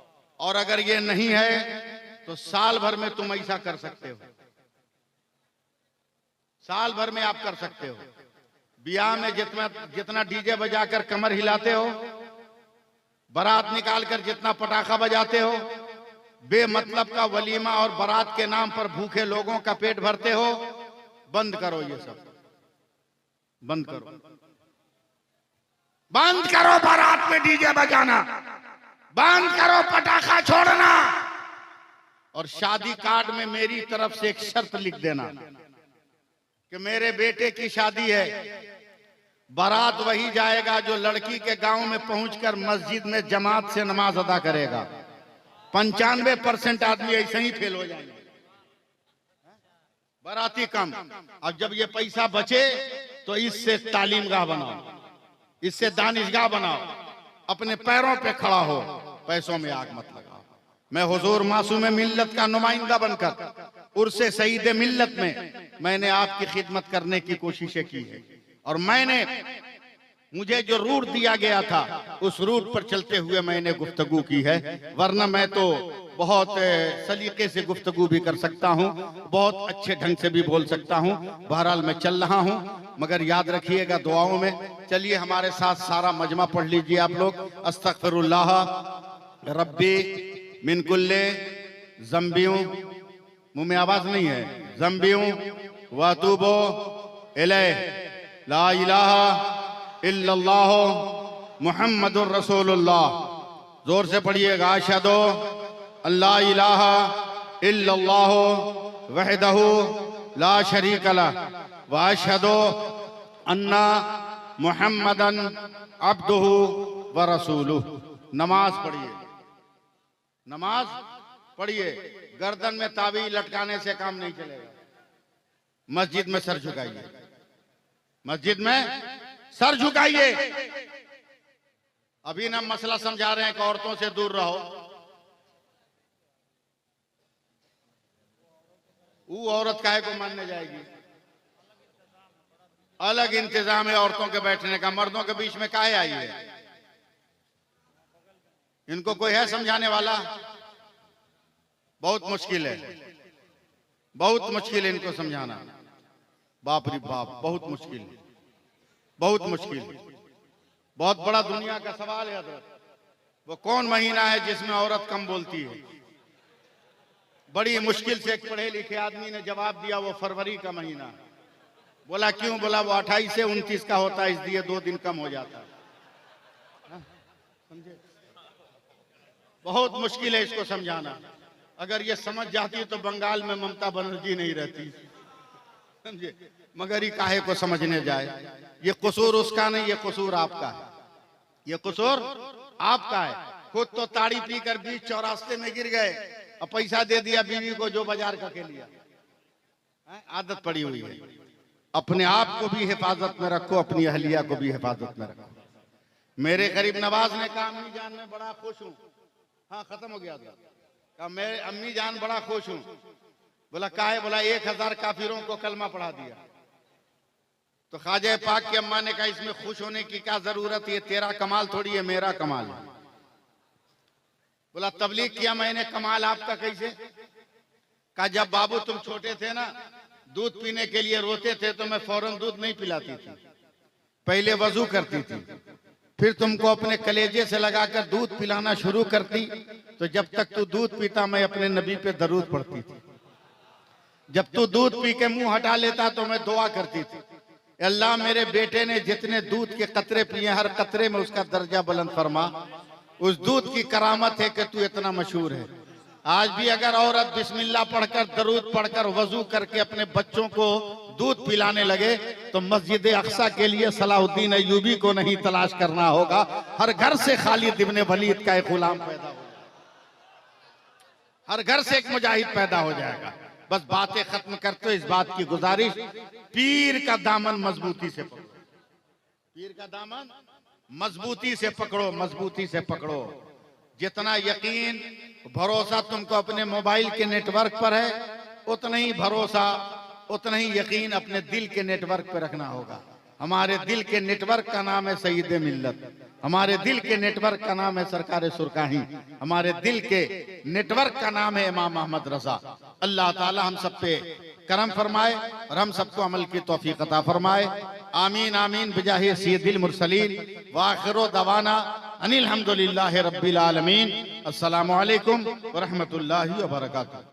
[SPEAKER 2] और अगर ये नहीं है तो साल भर में तुम ऐसा कर सकते हो, साल भर में आप कर सकते हो। ब्याह में जितना डीजे बजाकर कमर हिलाते हो, बारात निकालकर जितना पटाखा बजाते हो, बेमतलब का वलीमा और बारात के नाम पर भूखे लोगों का पेट भरते हो, बंद करो, ये सब बंद करो, बंद करो। बारात में डीजे बजाना बंद करो, पटाखा छोड़ना। और शादी कार्ड में मेरी तरफ से एक शर्त लिख देना कि मेरे बेटे की शादी है, बारात वही जाएगा जो लड़की के गांव में पहुंचकर मस्जिद में जमात से नमाज अदा करेगा। 95% आदमी ऐसे ही फेल हो जाएंगे, बाराती कम। अब जब ये पैसा बचे तो इससे तालीमगाह बनाओ, इससे दानिशगाह बनाओ, अपने पैरों पे खड़ा हो, पैसों में आग मत लगाओ। मैं हुजूर मासूम मिल्लत का नुमाइंदा बनकर उर्से सईद मिल्लत में मैंने आपकी खिदमत करने की कोशिशें की है, और मुझे जो रूट दिया गया था उस रूट पर चलते हुए मैंने गुफ्तगू की है, वरना मैं तो बहुत सलीके से गुफ्तगू भी कर सकता हूँ, बहुत अच्छे ढंग से भी बोल सकता हूँ। बहरहाल मैं चल रहा हूँ, मगर याद रखिएगा दुआओं में। चलिए हमारे साथ सारा मजमा पढ़ लीजिए आप लोग। अस्तगफिरुल्लाह रब्बी मिन कुल्ले ज़ंबियों, मुंह में आवाज नहीं है, ज़ंबियों वतूबू इलैह ला इलाहा इल्लल्लाह मुहम्मदुर रसूलुल्लाह। जोर से पढ़िएगा। अशहदु अल्ला इलाहा इल्लल्लाह वहदहू ला शरीक लह व अशहदु अन्ना मुहम्मदन अब्दुहु व रसूलुहु। नमाज पढ़िए, नमाज पढ़िए। गर्दन में ताबीज लटकाने से काम नहीं चलेगा। मस्जिद में सर झुकाइए, मस्जिद में सर झुकाइए। अभी ना मसला समझा रहे हैं कि औरतों से दूर रहो। वो औरत काहे को मानने जाएगी? अलग इंतजाम है औरतों के बैठने का, मर्दों के बीच में काहे आई है? इनको कोई है समझाने वाला? बहुत मुश्किल है, बहुत मुश्किल है इनको समझाना। बाप रे बाप, बहुत मुश्किल, बहुत मुश्किल। बहुत बड़ा दुनिया का सवाल है हज़रत। वो कौन महीना है जिसमें औरत कम बोलती है? बड़ी मुश्किल से एक पढ़े लिखे आदमी ने जवाब दिया, वो फरवरी का महीना। बोला क्यों? बोला वो 28 से 29 का होता है, इसलिए 2 दिन कम हो जाता है। समझे? बहुत मुश्किल है इसको समझाना। अगर ये समझ जाती तो बंगाल में ममता बनर्जी नहीं रहती। समझे? मगर ये काहे को समझने जाए? ये कसूर उसका नहीं, ये कसूर आपका है, ये कसूर आपका है। खुद तो ताड़ी पीकर बीच चौरास्ते में गिर गए और पैसा दे दिया बीवी को जो बाजार का के लिया। आदत पड़ी हुई है। अपने आप को भी हिफाजत में रखो, अपनी अहलिया को भी हिफाजत में रखो। मेरे करीब नवाज ने कहा अम्मी जान मैं बड़ा खुश हूँ। हाँ खत्म हो गया था। कहा मैं अम्मी जान बड़ा खुश हूँ। बोला काहे? बोला 1000 काफिरों को कलमा पढ़ा दिया। तो ख्वाजा पाक की अम्मा ने कहा इसमें खुश होने की क्या जरूरत है? तेरा कमाल थोड़ी है, मेरा कमाल है। बोला तबलीग किया मैंने, कमाल आपका कैसे? कहा जब बाबू तुम छोटे थे ना, दूध पीने के लिए रोते थे तो मैं फौरन दूध नहीं पिलाती थी, पहले वजू करती थी, फिर तुमको अपने कलेजे से लगाकर दूध पिलाना शुरू करती, तो जब तक तू दूध पीता मैं अपने नबी पे दरूद पढ़ती थी। जब तू दूध पी के मुंह हटा लेता तो मैं दुआ करती थी, अल्लाह मेरे बेटे ने जितने दूध के कतरे पिए हर कतरे में उसका दर्जा बुलंद फरमा। उस दूध की करामत है कि तू इतना मशहूर है। आज भी अगर औरत बिस्मिल्लाह पढ़कर दरूद पढ़कर वजू करके अपने बच्चों को दूध पिलाने लगे तो मस्जिद अक्सा के लिए सलाहुद्दीन अय्यूबी को नहीं तलाश करना होगा, हर घर से खालिद इब्न वलीद का एक गुलाम पैदा होगा, हर घर से एक मुजाहिद पैदा हो जाएगा। बस बातें खत्म करते हो, इस बात की गुजारिश, पीर का दामन मजबूती से पकड़ो, पीर का दामन मजबूती से पकड़ो, मजबूती से पकड़ो। जितना यकीन भरोसा तुमको अपने मोबाइल के नेटवर्क पर है, उतना ही भरोसा उतना ही यकीन अपने दिल के नेटवर्क पर रखना होगा। हमारे दिल के नेटवर्क का नाम है सईद मिल्लत, हमारे दिल के नेटवर्क का नाम है सरकार सुरकाही, हमारे दिल के नेटवर्क का नाम है इमाम अहमद रजा। अल्लाह ताला हम सब पे करम फरमाए और हम सबको अमल की तौफीक अता फरमाए। आमीन आमीन बिजाहि सय्यदिल मुरसलीन व आखिरु दवाना अनिल हम्दुलिल्लाहि रब्बिल आलमीन। अस्सलामु अलैकुम व रहमतुल्लाहि व बरकातुहू।